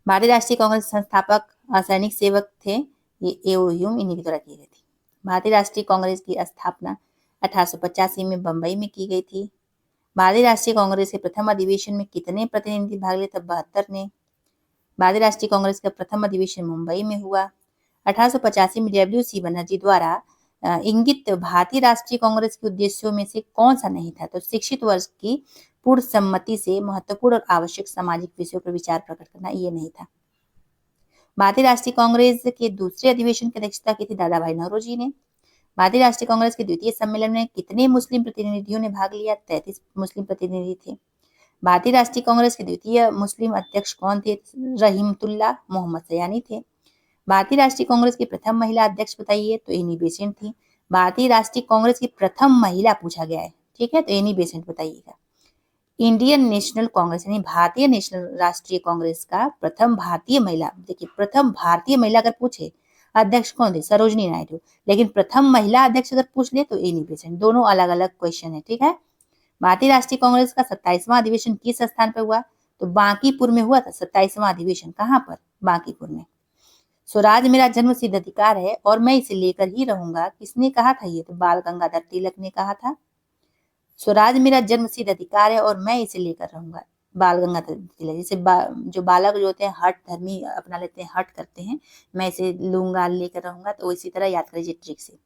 भारतीय राष्ट्रीय कांग्रेस संस्थापक असैनिक सेवक थे, ये ए.ओ. ह्यूम, इन्हीं के द्वारा की गई थी। भारतीय राष्ट्रीय कांग्रेस की स्थापना 1885 में बंबई में की गई थी। भारतीय राष्ट्रीय कांग्रेस के प्रथम अधिवेशन में कितने प्रतिनिधि भाग लिए थे? 72 ने। भारतीय राष्ट्रीय कांग्रेस का प्रथम अधिवेशन मुंबई में हुआ। 1885 में डब्ल्यू.सी. बनर्जी द्वारा इंगित भारतीय राष्ट्रीय कांग्रेस के उद्देश्यों में से कौन सा नहीं था? तो शिक्षित वर्ग की पूर्ण सम्मति से महत्वपूर्ण और आवश्यक सामाजिक विषयों पर विचार प्रकट करना, ये नहीं था। भारतीय राष्ट्रीय कांग्रेस के दूसरे अधिवेशन की अध्यक्षता की थी दादा भाई नौरोजी ने। भारतीय राष्ट्रीय कांग्रेस के द्वितीय सम्मेलन में कितने मुस्लिम प्रतिनिधियों ने भाग लिया? 33 मुस्लिम प्रतिनिधि थे। भारतीय राष्ट्रीय कांग्रेस के द्वितीय मुस्लिम अध्यक्ष कौन थे? रहीमतुल्लाह मोहम्मद सयानी थे। भारतीय राष्ट्रीय कांग्रेस की प्रथम महिला अध्यक्ष बताइए? तो एनी बेसेंट थी। भारतीय राष्ट्रीय कांग्रेस की प्रथम महिला पूछा गया है, ठीक है, तो एनी बेसेंट बताइएगा। इंडियन नेशनल कांग्रेस यानी भारतीय नेशनल राष्ट्रीय कांग्रेस का प्रथम भारतीय महिला, देखिए प्रथम भारतीय महिला अगर पूछे अध्यक्ष कौन थे? सरोजनी नायडू। लेकिन प्रथम महिला अध्यक्ष अगर पूछ ले तो एनी बेसेंट। दोनों अलग अलग क्वेश्चन है, ठीक है। भारतीय राष्ट्रीय कांग्रेस का 27वां अधिवेशन किस स्थान पर हुआ? तो बांकीपुर में हुआ था 27वां अधिवेशन। कहां पर? बांकीपुर में। स्वराज मेरा जन्म सिद्ध अधिकार है और मैं इसे लेकर ही रहूंगा, किसने कहा था ये? तो बाल गंगाधर तिलक ने कहा था। स्वराज मेरा जन्म सिद्ध अधिकार है और मैं इसे लेकर रहूंगा, बाल गंगाधर तिलक। जैसे जो बालक जो होते हैं हठ धर्मी अपना लेते हैं, हठ करते हैं, मैं इसे लूंगा, लेकर रहूंगा, तो इसी तरह याद करिए ट्रिक से।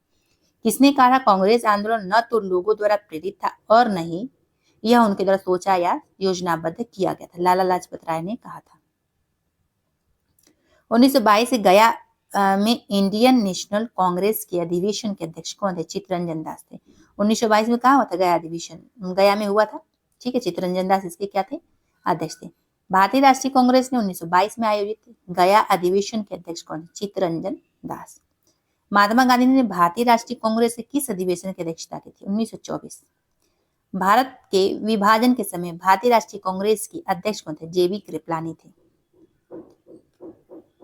किसने कहा? कांग्रेस आंदोलन न तो लोगों द्वारा प्रेरित था और नहीं यह उनके द्वारा सोचा या योजनाबद्ध किया गया था, लाला लाजपत राय ने कहा था। 1922 से गया में इंडियन नेशनल कांग्रेस के अधिवेशन के अध्यक्ष कौन थे? चित्तरंजन दास थे। 1922 में कहा हुआ था? गया अधिवेशन, गया में हुआ था, ठीक है। चित्तरंजन दास इसके क्या थे? अध्यक्ष थे। भारतीय राष्ट्रीय कांग्रेस ने 1922 में आयोजित गया अधिवेशन के अध्यक्ष कौन थे? चित्तरंजन दास। महात्मा गांधी ने भारतीय राष्ट्रीय कांग्रेस के किस अधिवेशन की अध्यक्षता की थी? 1924। भारत के विभाजन के समय भारतीय राष्ट्रीय कांग्रेस की अध्यक्ष कौन थे? जे.बी. कृपलानी थे।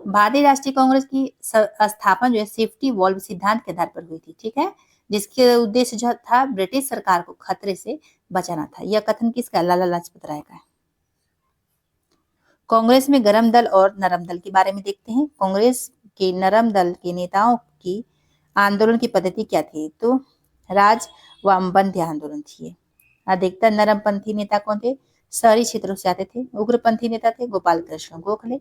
भारतीय राष्ट्रीय कांग्रेस की स्थापना जो है सेफ्टी वॉल्व सिद्धांत के आधार पर हुई थी, ठीक है, जिसके उद्देश्य जो था ब्रिटिश सरकार को खतरे से बचाना था। यह कथन किसका? लाला लाजपत राय का है। कांग्रेस में गरम दल और नरम दल के बारे में देखते हैं। कांग्रेस के नरम दल के नेताओं की आंदोलन की पद्धति क्या थी? तो राज वामपंथी आंदोलन थी। अधिकतर नरमपंथी नेता कौन थे? शहरी क्षेत्रों से आते थे। उग्रपंथी नेता थे गोपाल कृष्ण गोखले।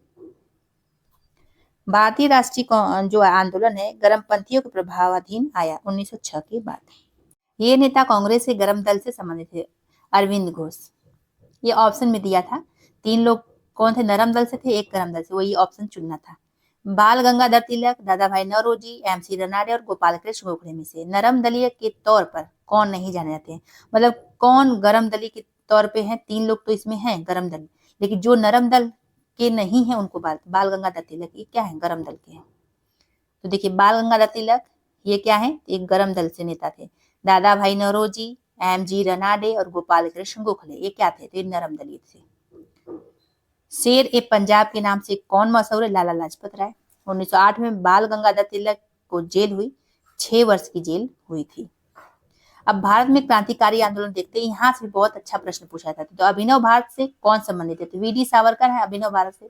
भारतीय राष्ट्रीय जो आंदोलन है गरमपंथियों के प्रभावाधीन आया 1906 के बाद। ये नेता कांग्रेस के गरम दल से संबंधित थे। अरविंद घोष, ये ऑप्शन में दिया था। 3 लोग कौन थे? नरम दल से थे, एक गरम दल से, वही ऑप्शन चुनना था। बाल गंगाधर तिलक, दादा भाई नौरोजी, एम.सी. रनाडे और गोपाल कृष्ण गोखले में से नरम दलीय के तौर पर कौन नहीं जाने जाते हैं? मतलब कौन गरम दली के तौर पे हैं? 3 लोग तो इसमें हैं गरम दल, लेकिन जो नरम दल के नहीं है उनको बाल गंगाधर तिलक ये क्या है? गरम दल के हैं। तो देखिए बाल गंगाधर तिलक ये क्या है? एक गरम दल से नेता थे। दादा भाई नौरोजी, एम.जी. रनाडे और गोपाल कृष्ण गोखले ये क्या थे? तो ये नरम दलीय थे। शेर ए पंजाब के नाम से कौन मशहूर है? लाला लाजपत राय। 1908 में बाल गंगाधर तिलक को जेल हुई, 6 वर्ष की जेल हुई थी। अब भारत में क्रांतिकारी आंदोलन देखते हैं, यहाँ से बहुत अच्छा प्रश्न पूछा था। तो अभिनव भारत से कौन संबंधित है? तो वी.डी. सावरकर है अभिनव भारत से।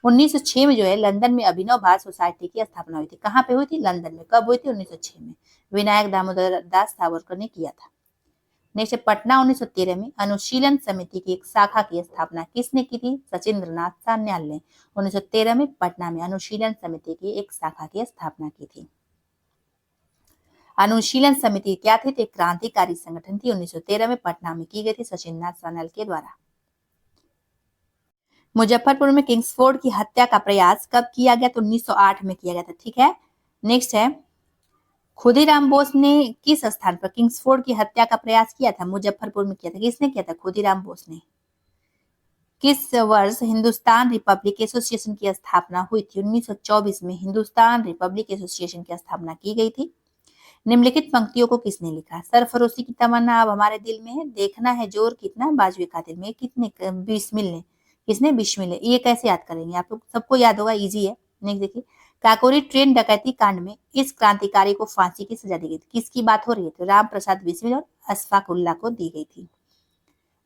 1906 में जो है लंदन में अभिनव भारत सोसाइटी की स्थापना हुई थी। कहाँ पे हुई थी? लंदन में। कब हुई थी? 1906 में। विनायक दामोदर दास सावरकर ने किया था। नेक्स्ट, पटना 1913 में अनुशीलन समिति की एक शाखा की स्थापना किसने की थी? सचिंद्र नाथ सान्याल ने 1913 में पटना में अनुशीलन समिति की एक शाखा की स्थापना की थी। अनुशीलन समिति क्या थी? एक क्रांतिकारी संगठन थी। 1913 में पटना में की गई थी सचिंद्र नाथ सान्याल के द्वारा। मुजफ्फरपुर में किंग्सफोर्ड की हत्या का प्रयास कब किया गया? तो 1908 में किया गया था। ठीक है, नेक्स्ट है, खुदीराम बोस ने किस स्थान पर किंग्सफोर्ड की हत्या का प्रयास किया था? मुजफ्फरपुर में किया था। किसने किया था? खुदीराम बोस ने। किस वर्ष हिंदुस्तान रिपब्लिक एसोसिएशन की स्थापना हुई थी? 1924 में हिंदुस्तान रिपब्लिक एसोसिएशन की स्थापना की गई थी। निम्नलिखित पंक्तियों को किसने लिखा? सरफरोशी की तमन्ना अब हमारे दिल में है, देखना है जोर कितना बाजुए कातिल में। कितने? बिस्मिल ने। किसने? बिस्मिल ने। ये कैसे याद करेंगे आप लोग? सबको याद होगा, इजी है। नेक्स्ट देखिए, काकोरी ट्रेन डकैती कांड में इस क्रांतिकारी को फांसी की सजा दी गई थी। किसकी बात हो रही है? तो राम प्रसाद बिस्मिल और अशफाक उल्लाह को दी गई थी।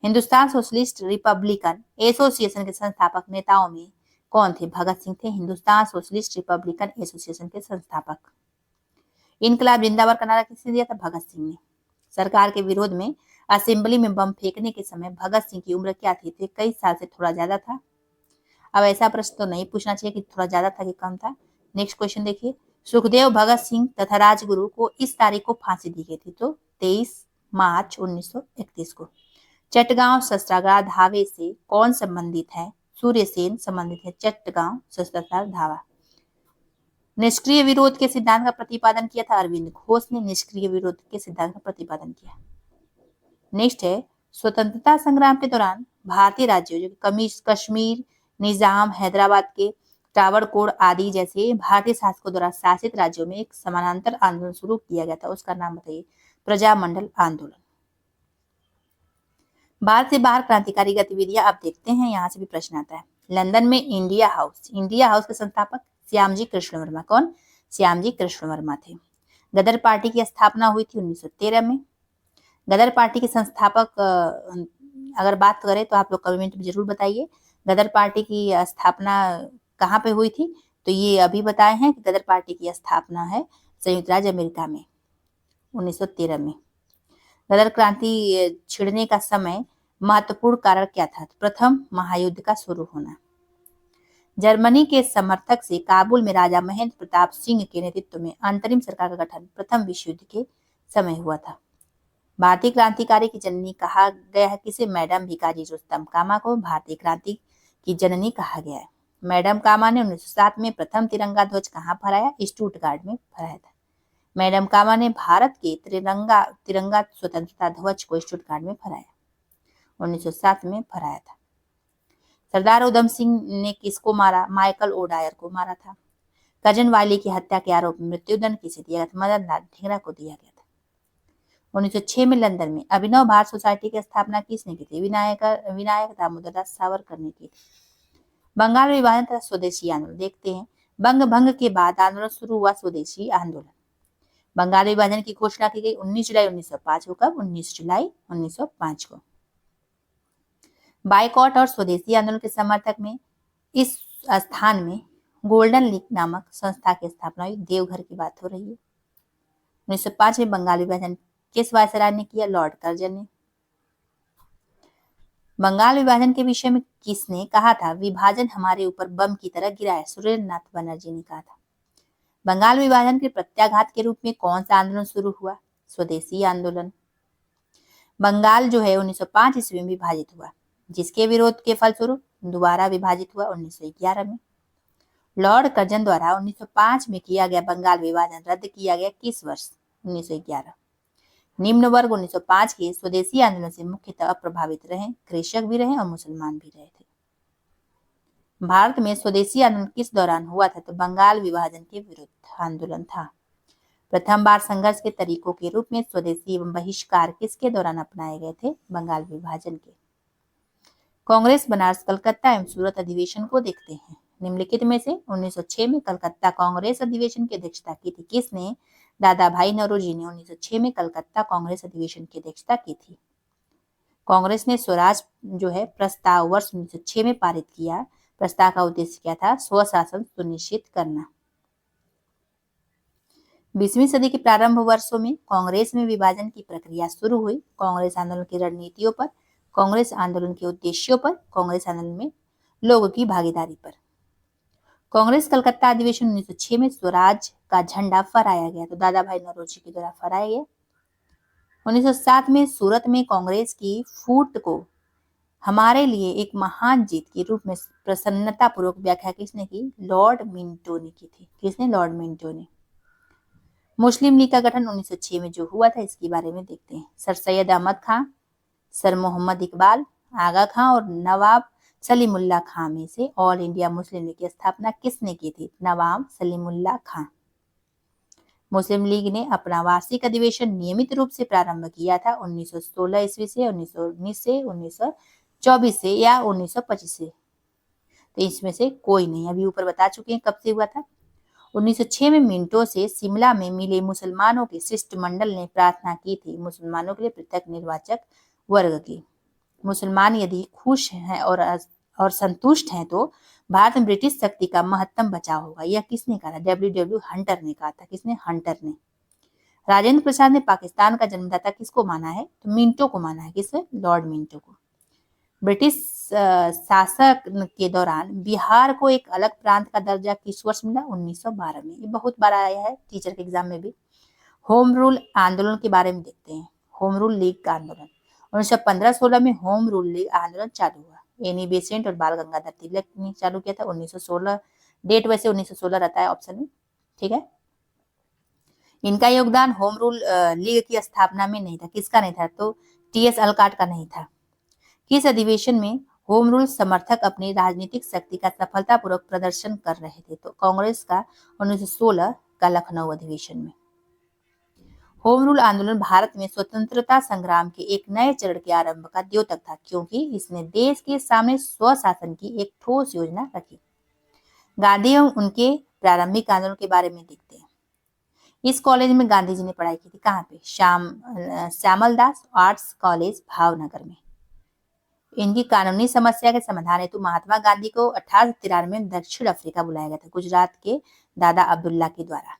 हिंदुस्तान सोशलिस्ट रिपब्लिकन एसोसिएशन के संस्थापक नेताओं में कौन थे? भगत सिंह थे, हिंदुस्तान सोशलिस्ट रिपब्लिकन एसोसिएशन के संस्थापक। इनकलाब जिंदाबाद का नारा किसने दिया था? भगत सिंह ने। सरकार के विरोध में असेंबली में बम फेंकने के समय भगत सिंह की उम्र क्या थी? तो 21 साल से थोड़ा ज्यादा था। अब ऐसा प्रश्न तो नहीं पूछना चाहिए कि थोड़ा ज्यादा था कि कम था। नेक्स्ट क्वेश्चन देखिए, सुखदेव, भगत सिंह तथा राजगुरु को इस तारीख को फांसी दी गई थी? तो 23 मार्च 1931 को। चटगांव शस्त्रागार धावे से कौन संबंधित है? सूर्यसेन संबंधित है चटगांव शस्त्रागार धावा। निष्क्रिय विरोध के सिद्धांत का प्रतिपादन किया था अरविंद घोष ने। निष्क्रिय विरोध के सिद्धांत का प्रतिपादन किया। नेक्स्ट है, स्वतंत्रता संग्राम के दौरान भारतीय राज्यों जो कश्मीर, निजाम, हैदराबाद के टावरकोट आदि जैसे भारतीय शासकों द्वारा शासित राज्यों में एक समानांतर आंदोलन शुरू किया गया था, उसका नाम बताइए। प्रजामंडल आंदोलन। भारत से बाहर क्रांतिकारी गतिविधियां अब देखते हैं, यहाँ से भी प्रश्न आता है। लंदन में इंडिया हाउस के संस्थापक श्यामजी कृष्ण वर्मा। कौन? श्यामजी कृष्ण वर्मा थे। गदर पार्टी की स्थापना हुई थी 1913 में। गदर पार्टी के संस्थापक अगर बात करें तो आप लोग कमेंट में जरूर बताइए, गदर पार्टी की स्थापना कहाँ पे हुई थी? तो ये अभी बताए हैं कि गदर पार्टी की स्थापना है संयुक्त राज्य अमेरिका में 1913 में। गदर क्रांति छिड़ने का समय महत्वपूर्ण कारण क्या था? प्रथम महायुद्ध का शुरू होना। जर्मनी के समर्थक से काबुल में राजा महेंद्र प्रताप सिंह के नेतृत्व में अंतरिम सरकार का गठन प्रथम विश्व युद्ध के समय हुआ था। भारतीय क्रांतिकारी की जननी कहा गया है किसे? मैडम भिकाजी रुस्तम कामा को भारतीय क्रांति की जननी कहा गया है। मैडम कामा ने 1907 में प्रथम तिरंगा ध्वज कहाँ फहराया? स्टुटगार्ट में फहराया था। मैडम कामा ने भारत के तिरंगा स्वतंत्रता ध्वज को स्टुटगार्ट में फहराया, 1907 में फहराया था। सरदार उधम सिंह ने किसको मारा? माइकल ओडायर को मारा था। कजन वाली की हत्या के आरोप में मृत्युदंड किसे दिया गया था? मदन लाल ढींगरा को दिया गया था। 1906 में लंदन में अभिनव भारत सोसाइटी की स्थापना किसने की थी? विनायक दामोदर दास सावरकर ने की थी। बंगाल विभाजन तथा स्वदेशी आंदोलन देखते हैं। बंग भंग के बाद आंदोलन शुरू हुआ स्वदेशी आंदोलन। बंगाल विभाजन की घोषणा की गई 19 जुलाई 1905 को। कब? 19 जुलाई 1905 को। बाइकॉट और स्वदेशी आंदोलन के समर्थक में इस स्थान में गोल्डन लीग नामक संस्था की स्थापना हुई। देवघर की बात हो रही है। 1905 में बंगाल विभाजन किस वायसराय ने किया? लॉर्ड कर्जन ने। बंगाल विभाजन के विषय में किसने कहा था? विभाजन हमारे ऊपर बम की तरह गिरा है, सुरेंद्रनाथ बनर्जी ने कहा था। बंगाल विभाजन के प्रत्याघात के रूप में कौन सा आंदोलन शुरू हुआ? स्वदेशी आंदोलन। बंगाल जो है 1905 ईस्वी में विभाजित हुआ, जिसके विरोध के फलस्वरूप दोबारा विभाजित हुआ 1911 में। लॉर्ड कर्जन द्वारा 1905 में किया गया बंगाल विभाजन रद्द किया गया किस वर्ष? 1911। निम्न वर्ग 1905 के स्वदेशी आंदोलन से मुख्यतः प्रभावित रहे, कृषक भी रहे और मुसलमान भी रहे थे। भारत में स्वदेशी आंदोलन किस दौरान हुआ था? तो बंगाल विभाजन के विरुद्ध आंदोलन था। प्रथम बार संघर्ष के तरीकों के रूप में स्वदेशी एवं बहिष्कार किसके दौरान अपनाए गए थे? बंगाल विभाजन के। कांग्रेस बनारस, कलकत्ता एवं सूरत अधिवेशन को देखते हैं। निम्नलिखित में से 1906 में कलकत्ता कांग्रेस अधिवेशन की अध्यक्षता की थी किसने? दादा भाई नौरोजी ने 1906 में कलकत्ता कांग्रेस अधिवेशन की अध्यक्षता की थी। कांग्रेस ने स्वराज जो है प्रस्ताव वर्ष 1906 में पारित किया। प्रस्ताव का उद्देश्य क्या था? स्वशासन सुनिश्चित करना। 20वीं सदी के प्रारंभ वर्षों में कांग्रेस में विभाजन की प्रक्रिया शुरू हुई। कांग्रेस आंदोलन की रणनीतियों पर, कांग्रेस आंदोलन के उद्देश्यों पर, कांग्रेस आंदोलन में लोगों की भागीदारी पर। कांग्रेस कलकत्ता अधिवेशन 1906 में स्वराज का झंडा फहराया गया, तो दादा भाई नौरोजी के द्वारा फहराया गया। 1907 में सूरत में कांग्रेस की फूट को हमारे लिए एक महान जीत के रूप में प्रसन्नता पूर्वक व्याख्या किसने की? लॉर्ड मिंटो ने की थी। किसने? लॉर्ड मिंटो ने। मुस्लिम लीग का गठन 1906 में जो हुआ था, इसके बारे में देखते हैं। सर सैयद अहमद खां, सर मोहम्मद इकबाल, आगा खां और नवाब सलीमुल्लाह खां में से ऑल इंडिया मुस्लिम लीग की स्थापना किसने की थी? नवाब सलीमुल्लाह खां। मुस्लिम लीग ने अपना वार्षिक अधिवेशन नियमित रूप से प्रारंभ किया था 1916 ईस्वी से, 1919 से, 1924 से या 1925 से। तो इसमें से कोई नहीं। अभी ऊपर बता चुके हैं कब से हुआ था। 1906 में मिंटो से शिमला में मिले मुसलमानों के शिष्टमंडल ने प्रार्थना की थी मुसलमानों के लिए पृथक निर्वाचक वर्ग की। मुसलमान यदि खुश हैं और संतुष्ट हैं तो भारत में ब्रिटिश शक्ति का महत्तम बचाव होगा। यह किसने कहा था? डब्ल्यू हंटर ने कहा था। किसने? हंटर ने। राजेंद्र प्रसाद ने पाकिस्तान का जन्मदाता किसको माना है? तो मिंटो को माना है। किसने? लॉर्ड मिंटो को। ब्रिटिश शासक के दौरान बिहार को एक अलग प्रांत का दर्जा किस वर्ष मिला? 1912 में। ये बहुत बार आया है टीचर के एग्जाम में भी। होम रूल आंदोलन के बारे में देखते हैं। होम रूल लीग का आंदोलन 1915-16 में होम रूल लीग आंदोलन चालू हुआ। एनी बेसेंट और बाल गंगाधर तिलक ने चालू किया था 1916। डेट वैसे 1916 रहता है ऑप्शन में, ठीक है। इनका योगदान होम रूल लीग की स्थापना में नहीं था। किसका नहीं था? तो टीएस अलकाट का नहीं था। किस अधिवेशन में होम रूल समर्थक अपनी राजनीतिक शक्ति का सफलतापूर्वक प्रदर्शन कर रहे थे? तो कांग्रेस का 1916 का लखनऊ अधिवेशन में। होम रूल आंदोलन भारत में स्वतंत्रता संग्राम के एक नए चरण के आरंभ का द्योतक था, क्योंकि इसने देश के सामने स्वशासन की एक ठोस योजना रखी। गांधी एवं उनके प्रारंभिक आंदोलन के बारे में देखते हैं। इस कॉलेज में गांधी जी ने पढ़ाई की थी। कहाँ पे? श्यामल दास आर्ट्स कॉलेज भावनगर में। इनकी कानूनी समस्या के समाधान हेतु महात्मा गांधी को 1893 में दक्षिण अफ्रीका बुलाया गया था, गुजरात के दादा अब्दुल्ला के द्वारा।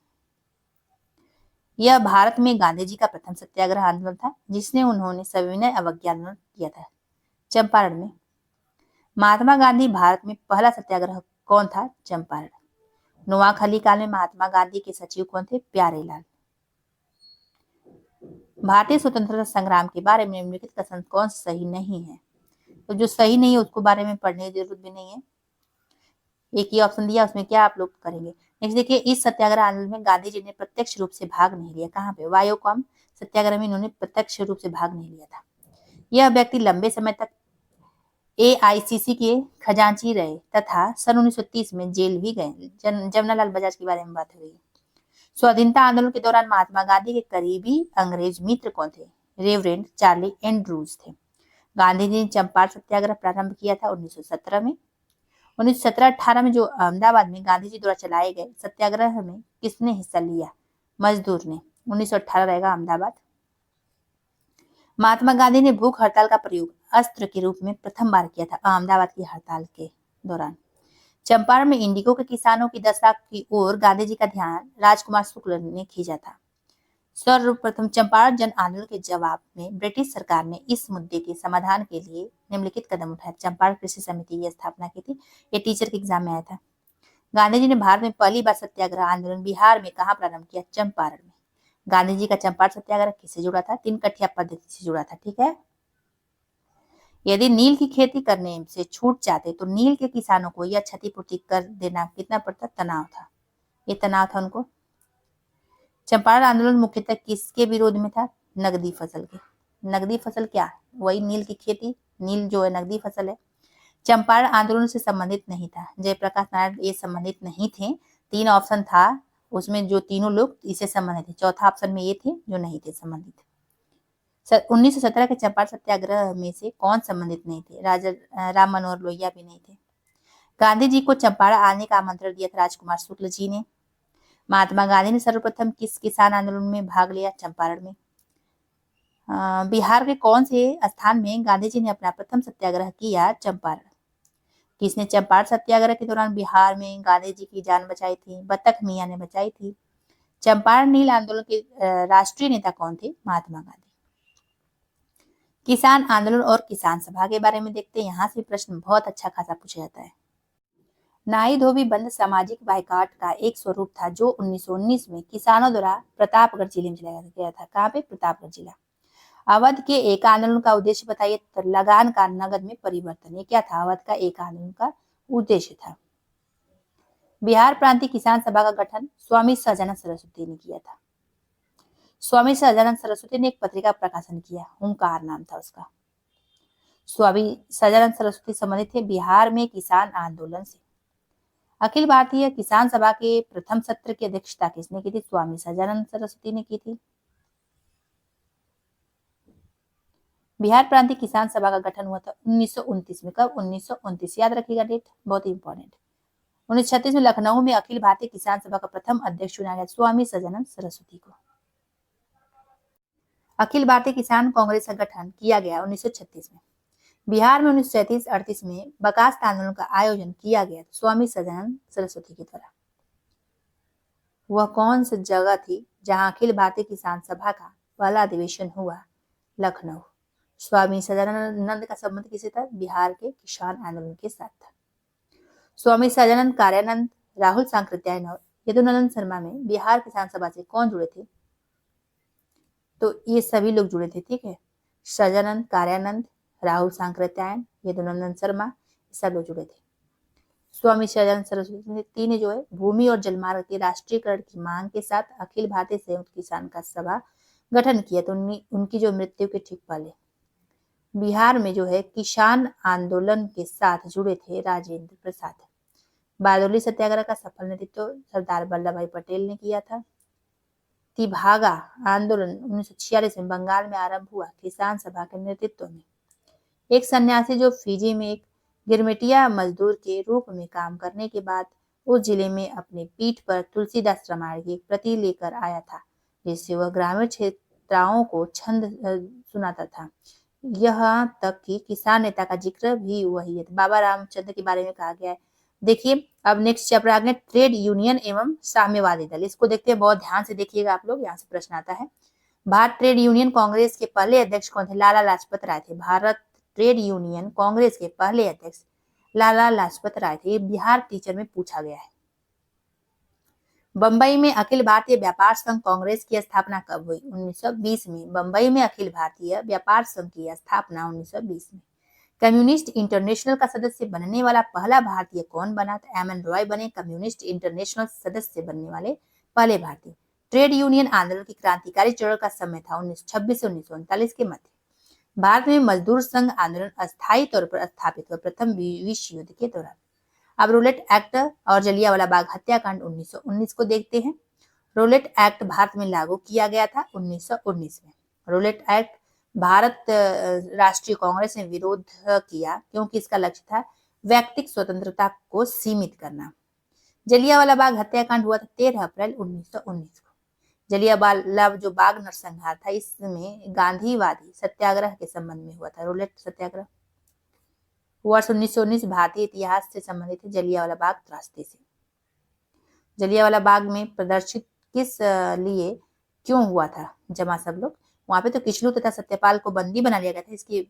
यह भारत में गांधी जी का प्रथम सत्याग्रह आंदोलन था, जिसने उन्होंने सविनय अवज्ञा आंदोलन किया था चंपारण में। महात्मा गांधी भारत में पहला सत्याग्रह कौन था? चंपारण। नोआखली काल में महात्मा गांधी के सचिव कौन थे? प्यारेलाल। भारतीय स्वतंत्रता संग्राम के बारे में निम्नलिखित कथन कौन सही नहीं है? तो जो सही नहीं है उसको बारे में पढ़ने की जरूरत भी नहीं है। एक ही ऑप्शन दिया, उसमें क्या आप लोग करेंगे। नेक्स्ट देखिए, इस सत्याग्रह आंदोलन में गांधी जी ने प्रत्यक्ष रूप से भाग नहीं लिया। कहाँ पे? वायोकॉम सत्याग्रह में इन्होंने प्रत्यक्ष रूप से भाग नहीं लिया था। यह व्यक्ति लंबे समय तक एआईसीसी के खजांची रहे तथा सन 1930 में जेल भी गए। जमनालाल बजाज के बारे में बात हो रही है। स्वाधीनता आंदोलन के दौरान महात्मा गांधी के करीबी अंग्रेज मित्र कौन थे? रेवरेंड चार्ली एंड्रूज थे। गांधी जी ने चंपारण सत्याग्रह प्रारंभ किया था 1917 में। 1917-18 में जो अहमदाबाद में गांधी जी द्वारा चलाए गए सत्याग्रह में किसने हिस्सा लिया? मजदूर ने। 1918 रहेगा अहमदाबाद। महात्मा गांधी ने भूख हड़ताल का प्रयोग अस्त्र के रूप में प्रथम बार किया था अहमदाबाद की हड़ताल के दौरान। चंपारण में इंडिगो के किसानों की दशा की ओर गांधी जी का ध्यान राजकुमार शुक्ल ने खींचा था। सर्वप्रथम चंपारण जन आंदोलन के जवाब में ब्रिटिश सरकार ने इस मुद्दे के समाधान के लिए निम्नलिखित कदम उठाए। चंपारण कृषि समिति की स्थापना की थी। ये टीचर के एग्जाम में आया था। गांधी जी ने भारत में पहली बार सत्याग्रह आंदोलन बिहार में कहाँ प्रारंभ किया? चंपारण में। गांधी जी का चंपारण सत्याग्रह किससे जुड़ा था? 3 कठिया पद्धति से जुड़ा था, ठीक है। यदि नील की खेती करने से छूट जाते तो नील के किसानों को यह क्षतिपूर्ति कर देना कितना पड़ता? तनाव था। ये तनाव था उनको। चंपारण आंदोलन मुख्यतः किसके विरोध में था? नकदी फसल के। नकदी फसल क्या? वही नील की खेती। नील जो है नकदी फसल है। चंपारण आंदोलन से संबंधित नहीं था। जयप्रकाश नारायण ये संबंधित नहीं थे। 3 ऑप्शन था, उसमें जो तीनों लोग इससे संबंधित थे। चौथा ऑप्शन में ये थे जो नहीं थे संबंधित। 1917 के चंपारण सत्याग्रह में से कौन संबंधित नहीं थे? राजा राम मनोहर लोहिया भी नहीं थे। गांधी जी को चंपारण आने का आमंत्रण दिया था राजकुमार शुक्ल जी ने। महात्मा गांधी ने सर्वप्रथम किस किसान आंदोलन में भाग लिया? चंपारण में। बिहार के कौन से स्थान में गांधी जी ने अपना प्रथम सत्याग्रह किया? चंपारण। किसने चंपारण सत्याग्रह के दौरान बिहार में गांधी जी की जान बचाई थी? बतख मियां ने बचाई थी। चंपारण नील आंदोलन के राष्ट्रीय नेता कौन थे? महात्मा गांधी। किसान आंदोलन और किसान सभा के बारे में देखते हैं। यहाँ से प्रश्न बहुत अच्छा खासा पूछा जाता है। नाई धोबी बंद सामाजिक बाइकाट का एक स्वरूप था जो 1919 में किसानों द्वारा प्रतापगढ़ जिले में चलाया गया था। कहाँ पे? प्रतापगढ़ जिला। अवध के एक आंदोलन का उद्देश्य बताइए। तो लगान का नगद में परिवर्तन, ये क्या था? अवध का एक आंदोलन का उद्देश्य था। बिहार प्रांतीय किसान सभा का गठन स्वामी सहजानंद सरस्वती ने किया था। स्वामी सहजानंद सरस्वती ने एक पत्रिका प्रकाशन किया, ओंकार नाम था उसका। स्वामी सहजानंद सरस्वती संबंधित थे बिहार में किसान आंदोलन से। अखिल भारतीय किसान सभा के प्रथम सत्र की अध्यक्षता किसने की थी? स्वामी सहजानंद सरस्वती ने की थी। बिहार प्रांतीय किसान सभा का गठन हुआ था 1929 में। कब? 1929, याद रखिएगा डेट, बहुत इंपॉर्टेंट। 1936 में लखनऊ में अखिल भारतीय किसान सभा का प्रथम अध्यक्ष चुना गया स्वामी सहजानंद सरस्वती को। अखिल भारतीय किसान कांग्रेस का गठन किया गया 1936 में। बिहार में 1937-38 में बर्खास्त आंदोलन का आयोजन किया गया स्वामी सहजानंद सरस्वती के द्वारा। वह कौन सी जगह थी जहां अखिल भारतीय किसान सभा का पहला अधिवेशन हुआ? लखनऊ। स्वामी सहजानंद का संबंध किसे था? बिहार के किसान आंदोलन के साथ था। स्वामी सहजानंद, कार्यानंद, राहुल सांकृत्यायन और यदुनंदन शर्मा में बिहार किसान सभा से कौन जुड़े थे? तो ये सभी लोग जुड़े थे, ठीक है। सहजानंद, कार्यानंद, राहुल सांकृत्यायन, यदुनंदन शर्मा, सब लोग जुड़े थे। स्वामी सहजानंद सरस्वती ने जो है भूमि और जलमार्ग के राष्ट्रीयकरण की मांग के साथ अखिल भारतीय संयुक्त किसान का सभा गठन किया। तो उनकी जो मृत्यु के ठीक पहले बिहार में जो है किसान आंदोलन के साथ जुड़े थे राजेंद्र प्रसाद। बारडोली सत्याग्रह का सफल नेतृत्व सरदार वल्लभ भाई पटेल ने किया था। तिभागा आंदोलन 1946 में बंगाल में आरंभ हुआ किसान सभा के नेतृत्व में। एक सन्यासी जो फिजी में एक गिरमिटिया मजदूर के रूप में काम करने के बाद उस जिले में अपनी पीठ पर तुलसीदास रामायण की एक प्रति लेकर आया था, जिससे वह ग्रामीण क्षेत्राओं को छंद सुनाता था। यहाँ तक कि किसान नेता का जिक्र भी वही है। बाबा रामचंद्र के बारे में कहा गया है। देखिए अब नेक्स्ट चैप्टर आगे ट्रेड यूनियन एवं साम्यवादी दल, इसको देखते हैं, बहुत ध्यान से देखिएगा आप लोग, यहाँ से प्रश्न आता है। भारत ट्रेड यूनियन कांग्रेस के पहले अध्यक्ष कौन थे? लाला लाजपत राय थे। भारत ट्रेड यूनियन कांग्रेस के पहले अध्यक्ष लाला लाजपत राय थे। ये बिहार टीचर में पूछा गया है। बंबई में अखिल भारतीय व्यापार संघ कांग्रेस की स्थापना कब हुई? 1920 में। बंबई में अखिल भारतीय व्यापार संघ की स्थापना 1920 में। कम्युनिस्ट इंटरनेशनल का सदस्य बनने वाला पहला भारतीय कौन बना था? एम एन रॉय बने कम्युनिस्ट इंटरनेशनल सदस्य बनने वाले पहले भारतीय। ट्रेड यूनियन आंदोलन की क्रांतिकारी चरण का समय था 1926 से 1939 के मध्य। भारत में मजदूर संघ आंदोलन अस्थायी तौर पर स्थापित हुआ प्रथम विश्व युद्ध के दौरान। अब रोलेट एक्ट और जलियांवाला बाग हत्याकांड 1919 को देखते हैं। रोलेट एक्ट भारत में लागू किया गया था 1919 में। रोलेट एक्ट भारत राष्ट्रीय कांग्रेस ने विरोध किया क्योंकि इसका लक्ष्य था व्यक्तिगत स्वतंत्रता को सीमित करना। जलियांवाला बाग हत्याकांड हुआ था 13 अप्रैल 1919 को। जलियांवाला जो बाग नरसंहार था इसमें गांधीवादी सत्याग्रह के संबंध में हुआ था, रोलेट सत्याग्रह। वर्ष 1919 भारतीय इतिहास से संबंधित है जलियांवाला बाग त्रासदी से। जलियांवाला बाग में प्रदर्शित किस लिए क्यों हुआ था जमा सब लोग? वहां पे तो किचलू तथा सत्यपाल को बंदी बना लिया गया था, इसकी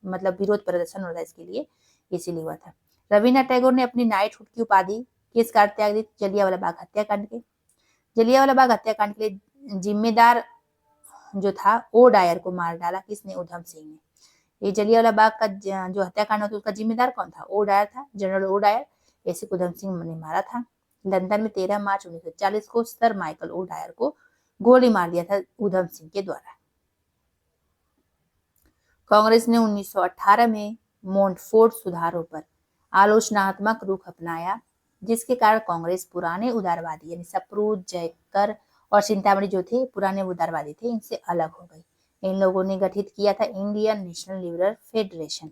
मतलब विरोध प्रदर्शन हो रहा है इसके लिए, इसीलिए हुआ था। रविन्द्रनाथ टैगोर ने अपनी नाइटहुड की उपाधि किस कारण त्याग दी? जलियांवाला बाग हत्याकांड के। जलियांवाला बाग हत्याकांड के लिए जिम्मेदार जो था ओ डायर को मार डाला किसने? उधम सिंह ने। ये जलियांवाला बाग का जो हत्याकांड था उसका जिम्मेदार कौन था? ओ डायर था, जनरल ओ डायर। ऐसे उधम सिंह ने मारा था। लंदन में 13 मार्च 1940 को सर माइकल ओ डायर को गोली मार दिया था उधम सिंह के द्वारा। कांग्रेस ने 1918 में मोंटफोर्ट सुधारों पर आलोचनात्मक रुख अपनाया, जिसके कारण कांग्रेस पुराने उदारवादी यानी सप्रू, जयकर और चिंतामणि जो थे पुराने उदारवादी थे, इनसे अलग हो गई। इन लोगों ने गठित किया था इंडियन नेशनल लिबरल फेडरेशन।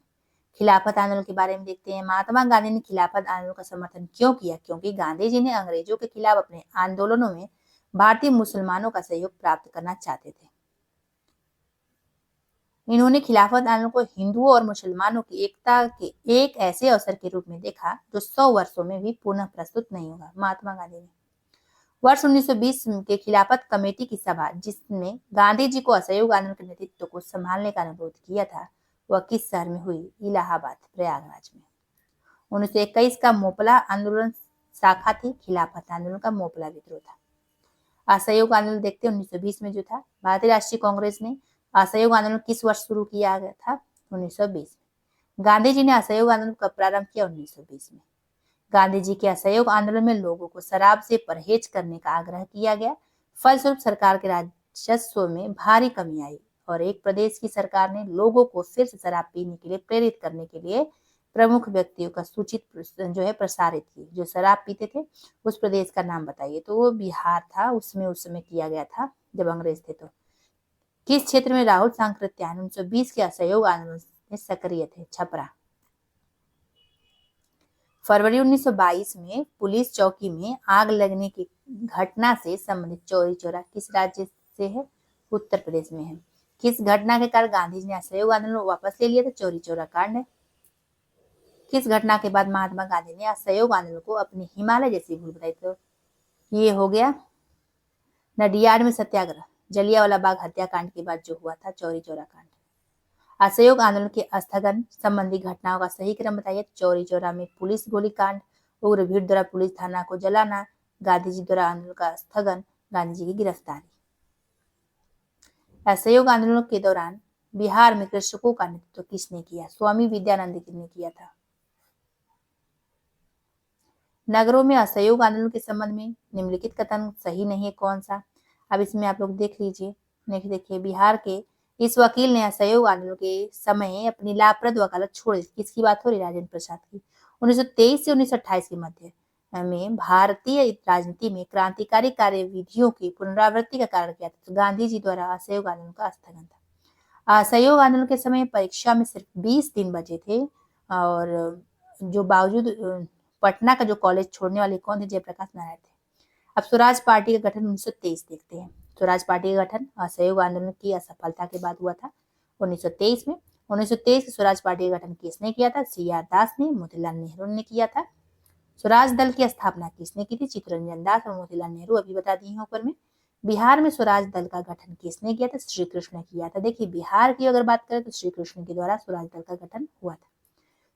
खिलाफत आंदोलन के बारे में देखते हैं। महात्मा गांधी ने खिलाफत आंदोलन का समर्थन क्यों किया? क्योंकि गांधी जी ने अंग्रेजों के खिलाफ अपने आंदोलनों में भारतीय मुसलमानों का सहयोग प्राप्त करना चाहते थे। इन्होंने खिलाफत आंदोलन को हिंदुओं और मुसलमानों की एकता के एक ऐसे अवसर के रूप में देखा जो 100 वर्षों में भी पुनः प्रस्तुत नहीं होगा। महात्मा गांधी ने वर्ष 1920 के खिलाफत कमेटी की सभा जिसने गांधी जी को असहयोग आंदोलन के नेतृत्व को संभालने का अनुरोध किया था, वह किस शहर में हुई? इलाहाबाद, प्रयागराज में। 1921 का मोपला आंदोलन शाखा थी खिलाफत आंदोलन का, मोपला विद्रोह था। असहयोग आंदोलन देखते 1920 में जो था, भारतीय राष्ट्रीय कांग्रेस ने असहयोग आंदोलन किस वर्ष शुरू किया गया था? 1920 में। गांधी जी ने असहयोग आंदोलन कब प्रारंभ किया? 1920 में। गांधी जी के असहयोग आंदोलन में लोगों को शराब से परहेज करने का आग्रह किया गया। फलस्वरूप सरकार के राजस्व में भारी कमी आई और एक प्रदेश की सरकार ने लोगों को फिर से शराब पीने के लिए प्रेरित करने के लिए प्रमुख व्यक्तियों का सूचित जो है प्रसारित की। जो शराब पीते थे उस प्रदेश का नाम बताइए। तो वो बिहार था, उसमें उस समय किया गया था जब अंग्रेज थे। तो किस क्षेत्र में राहुल सांकृत्यायन 1920 के असहयोग आंदोलन में सक्रिय थे? छपरा। फरवरी 1922 में पुलिस चौकी में आग लगने की घटना से संबंधित चौरी चौरा किस राज्य से है? उत्तर प्रदेश में है। किस घटना के कारण गांधी जी ने असहयोग आंदोलन वापस ले लिया था? चौरी चौरा कांड है। किस घटना के बाद महात्मा गांधी ने असहयोग आंदोलन को अपनी हिमालय जैसी भूल बताई? तो ये हो गया नडियाड में सत्याग्रह, जलियांवाला बाग हत्याकांड के बाद जो हुआ था चौरी चौरा कांड। असहयोग आंदोलन के स्थगन संबंधी घटनाओं का सही क्रम बताइए। चौरी चौरा में पुलिस गोलीकांड, उग्र भीड़ द्वारा पुलिस थाना को जलाना, गांधी जी द्वारा आंदोलन का स्थगन, गांधी जी की गिरफ्तारी। असहयोग आंदोलन के दौरान बिहार में कृषकों का नेतृत्व किसने किया? स्वामी विद्यानंद ने किया था। नगरों में असहयोग आंदोलन के संबंध में निम्नलिखित कथन सही नहीं है, कौन सा? अब इसमें आप लोग देख लीजिए। देखिए, बिहार के इस वकील ने असहयोग आंदोलन के समय अपनी लाभप्रद वकालत छोड़ दी। किसकी बात हो रही? राजेंद्र प्रसाद की। 1923 से 1928 के मध्य में भारतीय राजनीति में क्रांतिकारी कार्यविधियों की पुनरावृत्ति का कारण क्या था? तो गांधी जी द्वारा असहयोग आंदोलन का स्थगन था। असहयोग आंदोलन के समय परीक्षा में सिर्फ 20 दिन बचे थे और जो बावजूद पटना का जो कॉलेज छोड़ने वाले कौन थे? जयप्रकाश नारायण थे। अब स्वराज पार्टी का गठन 1923 देखते हैं। स्वराज पार्टी का गठन असहयोग आंदोलन की असफलता के बाद हुआ था 1923 में। 1923 स्वराज पार्टी का गठन किसने किया था? CR दास ने, मोतीलाल नेहरू ने किया था। स्वराज दल की स्थापना किसने की थी? चित्तरंजन दास और मोतीलाल नेहरू, अभी बता दी है ऊपर में। बिहार में स्वराज दल का गठन किसने किया था? श्री कृष्ण ने किया था। देखिए, बिहार की अगर बात करें तो श्री कृष्ण के द्वारा स्वराज दल का गठन हुआ था।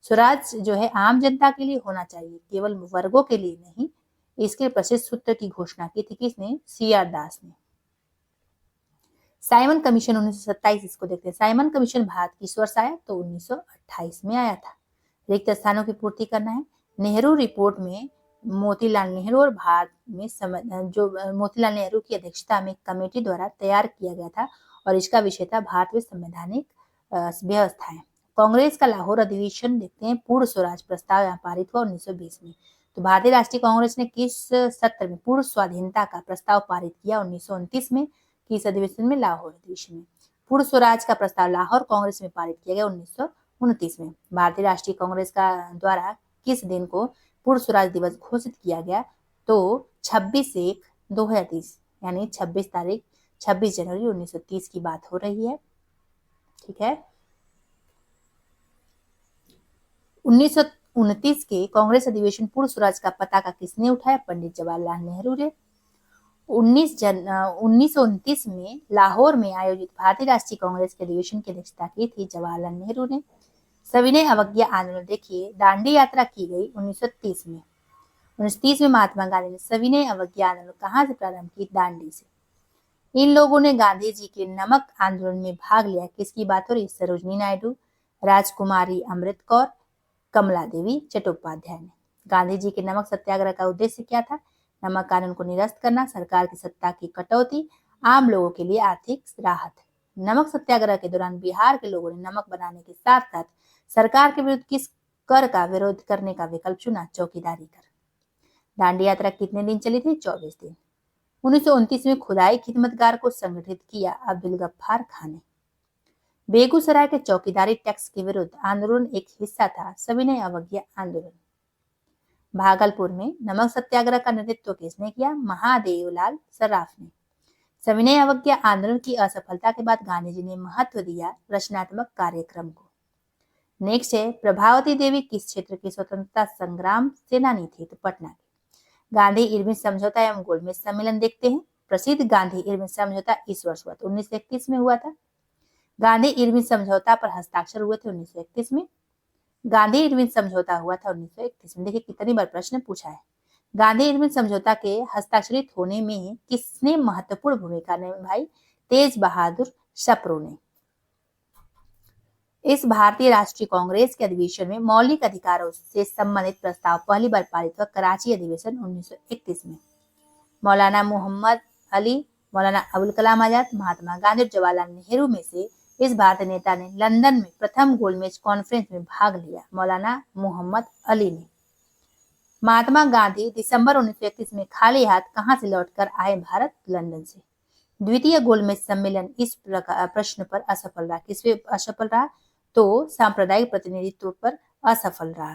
स्वराज जो है आम जनता के लिए होना चाहिए, केवल वर्गों के लिए नहीं। इसके प्रसिद्ध सूत्र की घोषणा की थी किसने? CR दास ने। साइमन कमीशन 1927, इसको देखते हैं। साइमन कमीशन भारत किस वर्ष आया? तो 1928 में आया था। रिक्त स्थानों की पूर्ति करना है। नेहरू रिपोर्ट में मोतीलाल नेहरू और भारत में जो मोतीलाल नेहरू की अध्यक्षता में कमेटी द्वारा तैयार किया गया था और इसका विषय था भारत में संवैधानिक व्यवस्थाएं। कांग्रेस का लाहौर अधिवेशन देखते हैं। पूर्ण स्वराज प्रस्ताव यहाँ पारित हुआ 1920 में। तो भारतीय राष्ट्रीय कांग्रेस ने किस सत्र में पूर्ण स्वाधीनता का प्रस्ताव पारित किया? 1929 में। किस अधिवेशन में? लाहौर अधिवेशन में। पूर्ण स्वराज का प्रस्ताव लाहौर कांग्रेस में पारित किया गया 1929 में। भारतीय राष्ट्रीय कांग्रेस का द्वारा किस दिन को पूर्ण स्वराज दिवस घोषित किया गया? तो 26/1/2030, यानी 26 जनवरी 1930 की बात हो रही है। ठीक है। 1929 के कांग्रेस अधिवेशन पूर्ण स्वराज का पताका किसने उठाया? पंडित जवाहरलाल नेहरू ने। 1929 में लाहौर में आयोजित भारतीय राष्ट्रीय कांग्रेस के अधिवेशन की अध्यक्षता की थी जवाहरलाल नेहरू ने। सविनय अवज्ञा आंदोलन देखिए, दांडी यात्रा की गई 1930 में। 1930 में महात्मा गांधी ने सविनय अवज्ञा आंदोलन कहाँ से प्रारंभ की? दांडी से। इन लोगों ने गांधी जी के नमक आंदोलन में भाग लिया। किसकी बात हो रही? सरोजनी नायडू, राजकुमारी अमृत कौर, कमला देवी चट्टोपाध्याय ने। गांधी जी के नमक सत्याग्रह का उद्देश्य क्या था? नमक कानून को निरस्त करना, सरकार की सत्ता की कटौती, आम लोगों के लिए आर्थिक राहत। नमक सत्याग्रह के दौरान बिहार के लोगों ने नमक बनाने के साथ साथ सरकार के विरुद्ध किस कर का विरोध करने का विकल्प चुना? चौकीदारी कर। दांडी यात्रा कितने दिन चली थी? 24 दिन। 1929 में खुदाई खिदमतगार को संगठित किया अब्दुल गफ्फार खान ने। बेगूसराय के चौकीदारी टैक्स के विरुद्ध आंदोलन एक हिस्सा था सविनय अवज्ञा आंदोलन। भागलपुर में नमक सत्याग्रह का नेतृत्व किसने किया? महादेवलाल सराफ ने। सविनय अवज्ञा आंदोलन की असफलता के बाद गांधी जी ने महत्व दिया रचनात्मक कार्यक्रम को। नेक्स्ट है, प्रभावती देवी किस क्षेत्र की स्वतंत्रता संग्राम सेनानी थी? तो पटना की। गांधी इरविन समझौता एवं गोलमेज सम्मेलन देखते हैं। प्रसिद्ध गांधी इरविन समझौता इस वर्ष हुआ, तो 1931 में हुआ था। गांधी इरविन समझौता पर हस्ताक्षर हुए थे 1931 में। गांधी इरविन समझौता हुआ था 1931 में। देखिए कितनी बार प्रश्न पूछा है। गांधी इरविन समझौता के हस्ताक्षरित होने में किसने महत्वपूर्ण भूमिका निभाई? तेज बहादुर सप्रू ने। इस भारतीय राष्ट्रीय कांग्रेस के अधिवेशन में मौलिक अधिकारों से संबंधित प्रस्ताव पहली बार पारित हुआ कराची अधिवेशन 1931 में। मौलाना मोहम्मद अली, मौलाना अबुल कलाम आजाद, महात्मा गांधी और जवाहरलाल नेहरू में से इस भारतीय नेता ने लंदन में प्रथम गोलमेज कॉन्फ्रेंस में भाग लिया? मौलाना मोहम्मद अली ने। महात्मा गांधी दिसंबर 1931 में खाली हाथ कहां से लौटकर आए? भारत, लंदन से। द्वितीय गोलमेज सम्मेलन इस प्रश्न पर असफल रहा। किस पे असफल रहा? तो सांप्रदायिक प्रतिनिधित्व पर असफल रहा।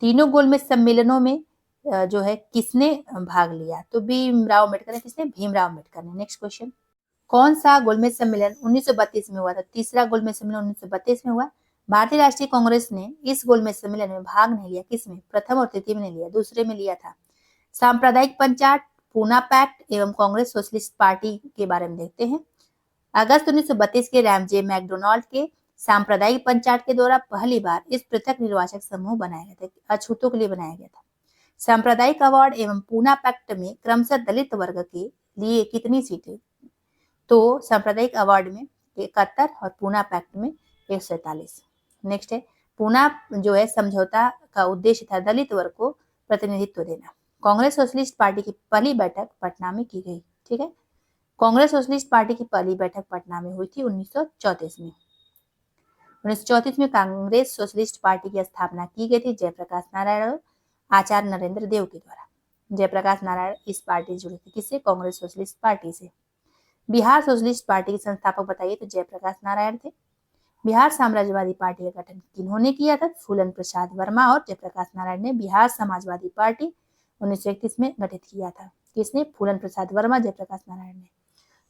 तीनों गोलमेज सम्मेलनों में जो है किसने भाग लिया? तो भीमराव अम्बेडकर ने। किसने? भीमराव अम्बेडकर ने। नेक्स्ट क्वेश्चन, कौन सा गोलमेज सम्मेलन 1932 में हुआ था? तीसरा गोलमेज सम्मेलन 1932 में हुआ। भारतीय राष्ट्रीय कांग्रेस ने इस गोलमेज सम्मेलन में भाग नहीं लिया। किसमें? प्रथम और तृतीय में नहीं लिया, दूसरे में लिया था। सांप्रदायिक पंचायत, पूना पैक्ट एवं कांग्रेस सोशलिस्ट पार्टी के बारे में देखते हैं। अगस्त 1932 के रैमजे मैकडोनाल्ड के सांप्रदायिक पंचायत के द्वारा पहली बार इस पृथक निर्वाचक समूह बनाया गया था, अछूतों के लिए बनाया गया था। सांप्रदायिक अवार्ड एवं पूना पैक्ट में क्रमशः दलित वर्ग के लिए कितनी सीटें? तो सांप्रदायिक अवार्ड में 71 और पूना पैक्ट में 147। नेक्स्ट है, पूना जो है समझौता का उद्देश्य था दलित वर्ग को प्रतिनिधित्व देना। कांग्रेस सोशलिस्ट पार्टी की पहली बैठक पटना में की गई। ठीक है, कांग्रेस सोशलिस्ट पार्टी की पहली बैठक पटना में हुई थी 1934 में। 1934 में कांग्रेस सोशलिस्ट पार्टी की स्थापना की गई थी जयप्रकाश नारायण और आचार्य नरेंद्र देव के द्वारा। जयप्रकाश नारायण इस पार्टी से जुड़े थे। किससे? कांग्रेस सोशलिस्ट पार्टी से। बिहार सोशलिस्ट पार्टी के संस्थापक बताइए? तो जयप्रकाश नारायण थे। बिहार साम्राज्यवादी पार्टी का गठन किन्होंने किया था? फूलन प्रसाद वर्मा और जयप्रकाश नारायण ने बिहार समाजवादी पार्टी 1931 में गठित किया था। किसने? फूलन प्रसाद वर्मा, जयप्रकाश नारायण ने।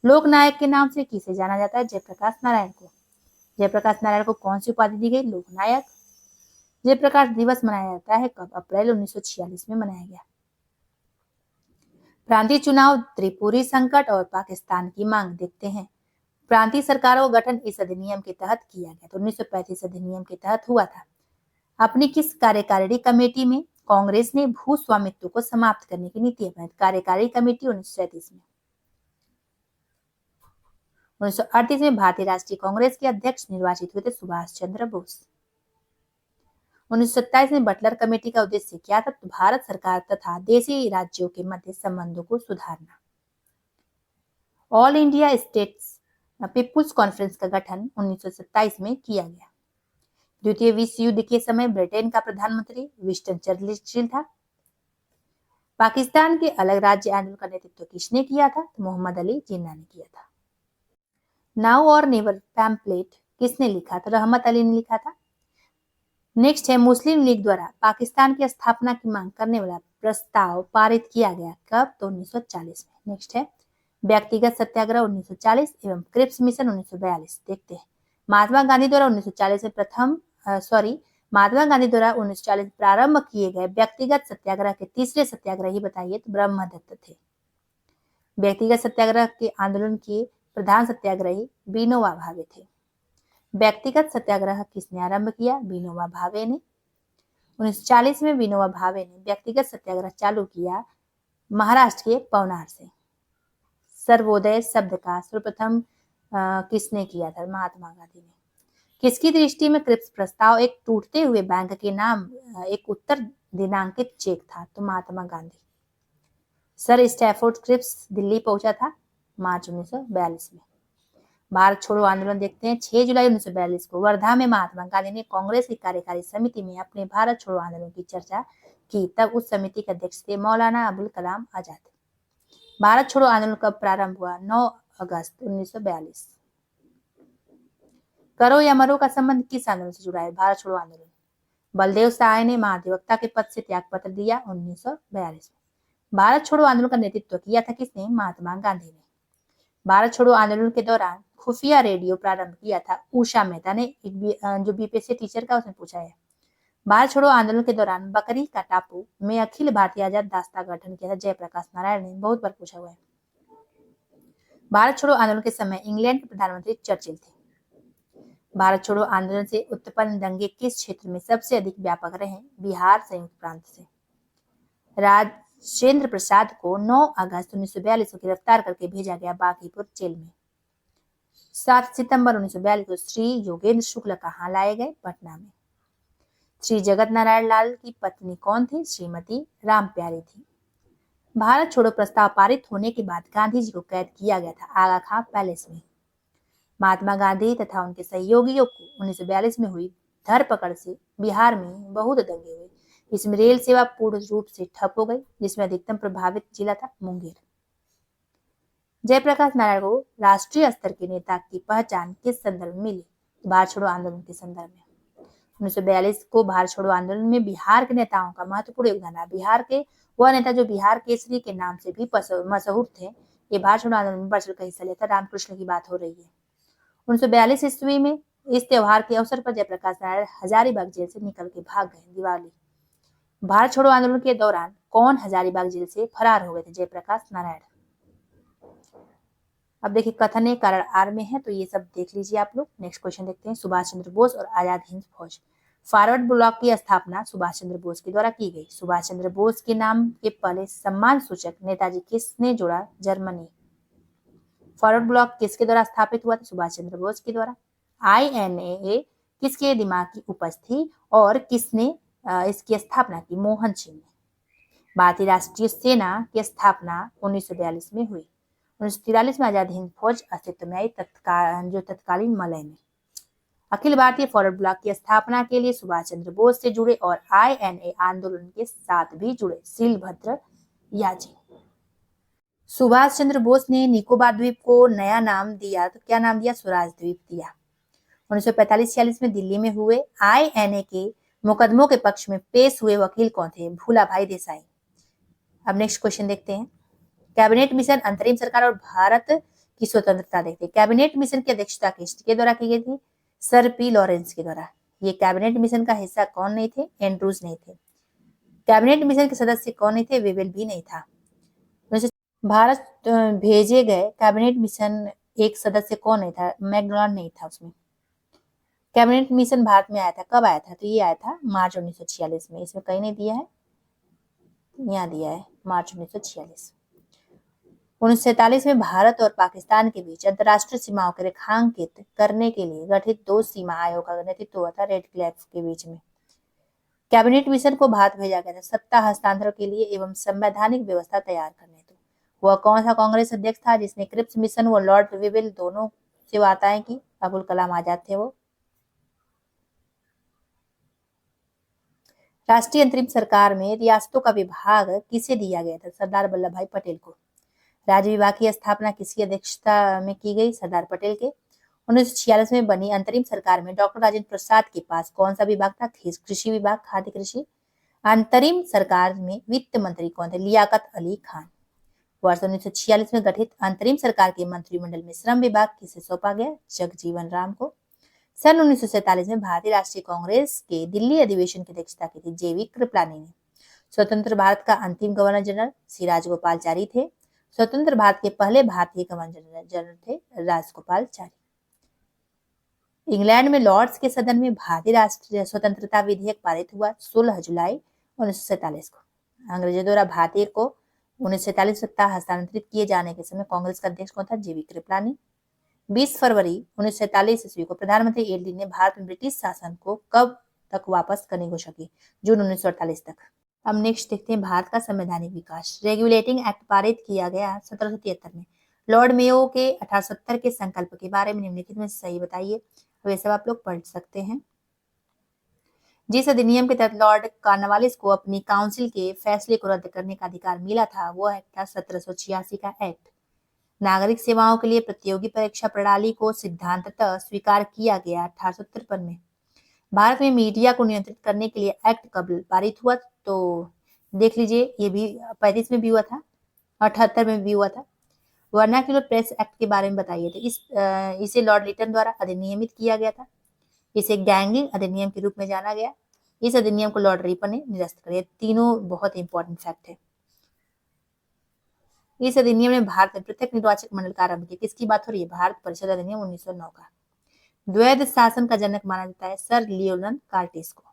लोक नायक के नाम से किसे जाना जाता है? जयप्रकाश नारायण को। जयप्रकाश नारायण को कौन सी उपाधि दी गई? लोक नायक। जयप्रकाश दिवस मनाया जाता है कब? अप्रैल 1946 में मनाया गया। प्रांतीय चुनाव, त्रिपुरी संकट और पाकिस्तान की मांग देखते हैं। प्रांतीय सरकारों का गठन इस अधिनियम के तहत किया गया तो 1935 अधिनियम के तहत हुआ था। अपनी किस कार्यकारिणी कमेटी में कांग्रेस ने भू स्वामित्व को समाप्त करने की नीति अपनाई? कार्यकारिणी कमेटी 1937 में। 1938 में भारतीय राष्ट्रीय कांग्रेस के अध्यक्ष निर्वाचित हुए थे सुभाष चंद्र बोस। 1927 में बटलर कमेटी का उद्देश्य क्या था? तो भारत सरकार तथा देशी राज्यों के मध्य संबंधों को सुधारना। All India states people's conference का गठन 1927 में किया गया। द्वितीय विश्व युद्ध के समय ब्रिटेन का प्रधानमंत्री विंस्टन चर्चिल था। पाकिस्तान के अलग राज्य आंदोलन का नेतृत्व किसने किया था? तो मोहम्मद अली जिन्ना ने किया था। नाउ और नेवर पैम्पलेट किसने लिखा था? रहमत अली ने लिखा था। नेक्स्ट है, मुस्लिम लीग द्वारा पाकिस्तान की स्थापना की मांग करने वाला प्रस्ताव पारित किया गया कब? तो 1940 में। नेक्स्ट है, व्यक्तिगत सत्याग्रह 1940 एवं क्रिप्स मिशन 1942 देखते हैं। महात्मा गांधी द्वारा 1940 में महात्मा गांधी द्वारा 1940 प्रारंभ किए गए व्यक्तिगत सत्याग्रह के तीसरे सत्याग्रही बताइए? तो ब्रह्मदत्त थे। व्यक्तिगत सत्याग्रह के आंदोलन के प्रधान सत्याग्रही विनोबा भावे थे। व्यक्तिगत सत्याग्रह किसने आरंभ किया? विनोबा भावे ने। 1940 में विनोबा भावे ने व्यक्तिगत सत्याग्रह चालू किया महाराष्ट्र के पवनार से। सर्वोदय शब्द का सर्वप्रथम किसने किया था? महात्मा गांधी ने। किसकी दृष्टि में क्रिप्स प्रस्ताव एक टूटते हुए बैंक के नाम एक उत्तर दिनांकित चेक था? तो Mahatma Gandhi. Sir Stafford Cripps Delhi पहुंचा था मार्च 1942 में। भारत छोड़ो आंदोलन देखते हैं। 6 जुलाई 1942 को वर्धा में महात्मा गांधी ने कांग्रेस की कार्यकारी समिति में अपने भारत छोड़ो आंदोलन की चर्चा की। तब उस समिति के अध्यक्ष थे मौलाना अबुल कलाम आजाद। भारत छोड़ो आंदोलन कब प्रारंभ हुआ? 9 अगस्त 1942। करो या मरो का संबंध किस आंदोलन से जुड़ा है? भारत छोड़ो आंदोलन। बलदेव सहाय ने महाधिवक्ता के पद से त्याग पत्र दिया 1942 में। भारत छोड़ो आंदोलन का नेतृत्व किया था किसने? महात्मा गांधी ने। भारत छोड़ो आंदोलन के दौरान खुफिया रेडियो प्रारंभ किया था उषा मेहता ने। जो बीपीएससी टीचर का उसने पूछा है। भारत छोड़ो आंदोलन के दौरान बकरी का टापू में अखिल भारतीय आजाद दास्ता का गठन किया था जयप्रकाश नारायण ने। बहुत बार पूछा हुआ है। भारत छोड़ो आंदोलन के समय इंग्लैंड के प्रधानमंत्री चर्चिल थे। भारत छोड़ो आंदोलन से उत्पन्न दंगे किस क्षेत्र में सबसे अधिक व्यापक रहे? बिहार संयुक्त प्रांत से। राजेंद्र प्रसाद को 9 अगस्त 1942 को गिरफ्तार करके भेजा गया बांकीपुर जेल में। 7 सितंबर 1942 को श्री योगेंद्र शुक्ल कहाँ लाए गए? पटना में। श्री जगत नारायण लाल की पत्नी कौन थी? श्रीमती राम प्यारी थी। भारत छोड़ो प्रस्ताव पारित होने के बाद गांधी जी को कैद किया गया था आगा खां पैलेस में। महात्मा गांधी तथा उनके सहयोगियों को 1942 में हुई धरपकड़ से बिहार में बहुत दंगे हुए। इसमें रेल सेवा पूर्ण रूप से ठप हो गई, जिसमें अधिकतम प्रभावित जिला था मुंगेर। जयप्रकाश नारायण को राष्ट्रीय स्तर के नेता की पहचान किस संदर्भ में मिली? भारत छोड़ो आंदोलन के संदर्भ में। 1942 को भारत छोड़ो आंदोलन में बिहार के नेताओं का महत्वपूर्ण योगदान रहा। बिहार के वह नेता जो बिहार केसरी के नाम से भी मशहूर थे, ये भारत छोड़ो आंदोलन में बढ़ चढ़ कर हिस्सा लेता। रामकृष्ण की बात हो रही है। 1942 ईस्वी में इस त्योहार के अवसर पर जयप्रकाश नारायण हजारीबाग जेल से निकल के भाग गए। दिवाली। भारत छोड़ो आंदोलन के दौरान कौन हजारीबाग जेल से फरार हो गए थे? जयप्रकाश नारायण। अब देखिए कथन एक कारण आर में है, तो ये सब देख लीजिए आप लोग। नेक्स्ट क्वेश्चन देखते हैं। सुभाष चंद्र बोस और आजाद हिंद फौज। फॉरवर्ड ब्लॉक की स्थापना सुभाष चंद्र बोस के द्वारा की गई। सुभाष चंद्र बोस के नाम के पहले सम्मान सूचक नेताजी किसने जोड़ा? जर्मनी। फॉरवर्ड ब्लॉक किसके द्वारा स्थापित हुआ था? सुभाष चंद्र बोस के द्वारा। INA किसके दिमाग की उपज थी और किसने इसकी स्थापना की? मोहन सिंह ने। भारतीय राष्ट्रीय सेना की स्थापना 1942 में हुई। 1943 में आजाद हिंद फौज अस्तित्व में आई तत्कालीन मलय में। अखिल भारतीय फॉरवर्ड ब्लॉक की स्थापना के लिए सुभाष चंद्र बोस से जुड़े और INA आंदोलन के साथ भी जुड़े शीलभद्र याजी। सुभाष चंद्र बोस ने निकोबार द्वीप को नया नाम दिया, तो क्या नाम दिया? स्वराज द्वीप दिया। 1945-46 में दिल्ली में हुए INA के मुकदमों के पक्ष में पेश हुए वकील कौन थे? भूलाभाई देसाई। अब नेक्स्ट क्वेश्चन देखते हैं। कैबिनेट मिशन अंतरिम सरकार और भारत की स्वतंत्रता देखते हैं। कैबिनेट मिशन की अध्यक्षता किसके द्वारा की गई थी? सर P लॉरेंस के द्वारा। ये कैबिनेट मिशन का हिस्सा कौन नहीं थे? एंड्रूज नहीं थे। कैबिनेट मिशन के सदस्य कौन नहीं थे? वेवेल भी नहीं था। भारत भेजे गए कैबिनेट मिशन एक सदस्य कौन नहीं था? मैकडोनाल्ड नहीं था उसमें। कैबिनेट मिशन भारत में आया था, कब आया था? तो ये आया था मार्च 1946 में। इसमें कहीं नहीं दिया है, यहाँ दिया है मार्च 1946। 1947 में भारत और पाकिस्तान के बीच अंतर्राष्ट्रीय सीमाओं को रेखांकित करने के लिए गठित 2 सीमा आयोग का नेतृत्व हुआ था रेडक्लिफ के बीच में। कैबिनेट मिशन को भारत भेजा गया था सत्ता हस्तांतरण के लिए एवं संवैधानिक व्यवस्था तैयार करने। तो वह कौन सा कांग्रेस अध्यक्ष था जिसने क्रिप्स मिशन व लॉर्ड वेवेल दोनों से वार्ताएं की? अबुल कलाम आजाद थे वो। राष्ट्रीय अंतरिम सरकार में रियासतों का विभाग किसे दिया गया था? सरदार वल्लभ भाई पटेल को। राज्य विभाग की स्थापना किसकी अध्यक्षता में की गई? सरदार पटेल के। 1946 में बनी अंतरिम सरकार में डॉक्टर राजेंद्र प्रसाद के पास कौन सा विभाग था? कृषि विभाग, खाद्य कृषि। अंतरिम सरकार में वित्त मंत्री कौन थे? लियाकत अली खान। वर्ष 1946 में गठित अंतरिम सरकार के मंत्रिमंडल में श्रम विभाग किसे सौंपा गया? जगजीवन राम को। सन 1947 में भारतीय राष्ट्रीय कांग्रेस के दिल्ली अधिवेशन की अध्यक्षता की थी JV कृपलानी ने। स्वतंत्र भारत का अंतिम गवर्नर जनरल श्री राजगोपालचारी थे। स्वतंत्र भारत के पहले भारतीय गवर्नर जनरल थे राजगोपालचारी। इंग्लैंड में लॉर्ड्स के सदन में भारतीय राष्ट्रीय स्वतंत्रता विधेयक पारित हुआ 16 जुलाई 1947 को। अंग्रेजों द्वारा भारतीय को 1947 सत्ता हस्तांतरित किए जाने के समय कांग्रेस का अध्यक्ष कौन था? JV कृपलानी। 20 फरवरी 1947 ईस्वी को प्रधानमंत्री एडली ने भारत में ब्रिटिश शासन को कब तक वापस करने की घोषणा की? जून 1948 तक। अब नेक्स्ट देखते हैं भारत का संवैधानिक विकास। रेगुलेटिंग एक्ट पारित किया गया 1773 में। लॉर्ड मेयो के 1870 के संकल्प के बारे में निम्नलिखित में सही बताइए। वे सब आप लोग पढ़ सकते हैं। जिस अधिनियम के तहत लॉर्ड कॉर्नवालिस को अपनी काउंसिल के फैसले को रद्द करने का अधिकार मिला था, वो एक्ट था 1786 का एक्ट। नागरिक सेवाओं के लिए प्रतियोगी परीक्षा प्रणाली को सिद्धांततः स्वीकार किया गया 1853 में। भारत में मीडिया को नियंत्रित करने के लिए एक्ट कब पारित हुआ? तो देख लीजिए, ये भी 35 में भी हुआ था, 78 में भी हुआ था। वर्नाक्युलर प्रेस एक्ट के बारे में बताइए। तो इसे लॉर्ड लिटन द्वारा अधिनियमित किया गया था। इसे गैंगिंग अधिनियम के रूप में जाना गया। इस अधिनियम को लॉर्ड रिपन ने निरस्त कर दिया। तीनों बहुत इंपॉर्टेंट फैक्ट है। इस अधिनियम ने भारत में पृथक निर्वाचक मंडल का आरंभ किया। किसकी बात हो रही है? भारत परिषद अधिनियम 1909 का। द्वैध शासन का जनक माना जाता है सर लियोलन कार्टेस को।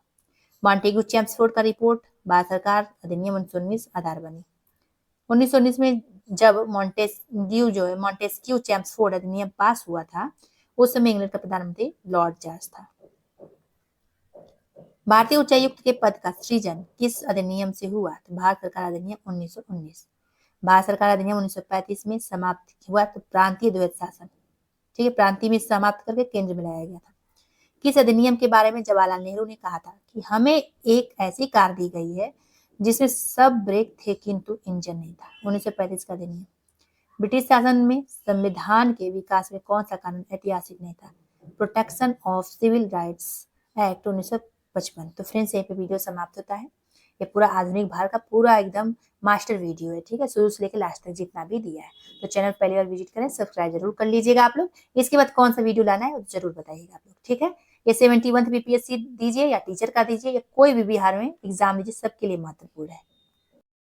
मॉन्टेग्यू चेम्सफोर्ड का रिपोर्ट भारत सरकार अधिनियम 1919 आधार बनी। 1919 में जब मॉन्टेस्क्यू चेम्सफोर्ड अधिनियम पास हुआ था, उस समय इंग्लैंड का प्रधानमंत्री लॉर्ड जॉर्ज था। भारतीय उच्चायुक्त के पद का सृजन किस अधिनियम से हुआ? तो भारत सरकार अधिनियम 1919। भारत सरकार अधिनियम 1935 में समाप्त हुआ तो प्रांतीय द्वैत शासन, ठीक है, प्रांतीय में समाप्त करके केंद्र में लाया गया था। किस अधिनियम के बारे में जवाहरलाल नेहरू ने कहा था कि हमें एक ऐसी कार दी गई है जिसमें सब ब्रेक थे किंतु इंजन नहीं था? 1935 का अधिनियम। ब्रिटिश शासन में संविधान के विकास में कौन सा कानून ऐतिहासिक नहीं था? Protection of civil rights act 1955। तो फ्रेंड्स, यहीं पे वीडियो समाप्त होता है। ये पूरा आधुनिक भारत का पूरा एकदम मास्टर वीडियो है, ठीक है, शुरू से लेकर लास्ट तक जितना भी दिया है। तो चैनल पहली बार विजिट करें, सब्सक्राइब जरूर कर लीजिएगा आप लोग। इसके बाद कौन सा वीडियो लाना है वो जरूर बताइएगा आप लोग, ठीक है। ये 71 बीपीएससी दीजिए या टीचर का दीजिए या कोई भी बिहार में एग्जाम दीजिए, सबके लिए महत्वपूर्ण है।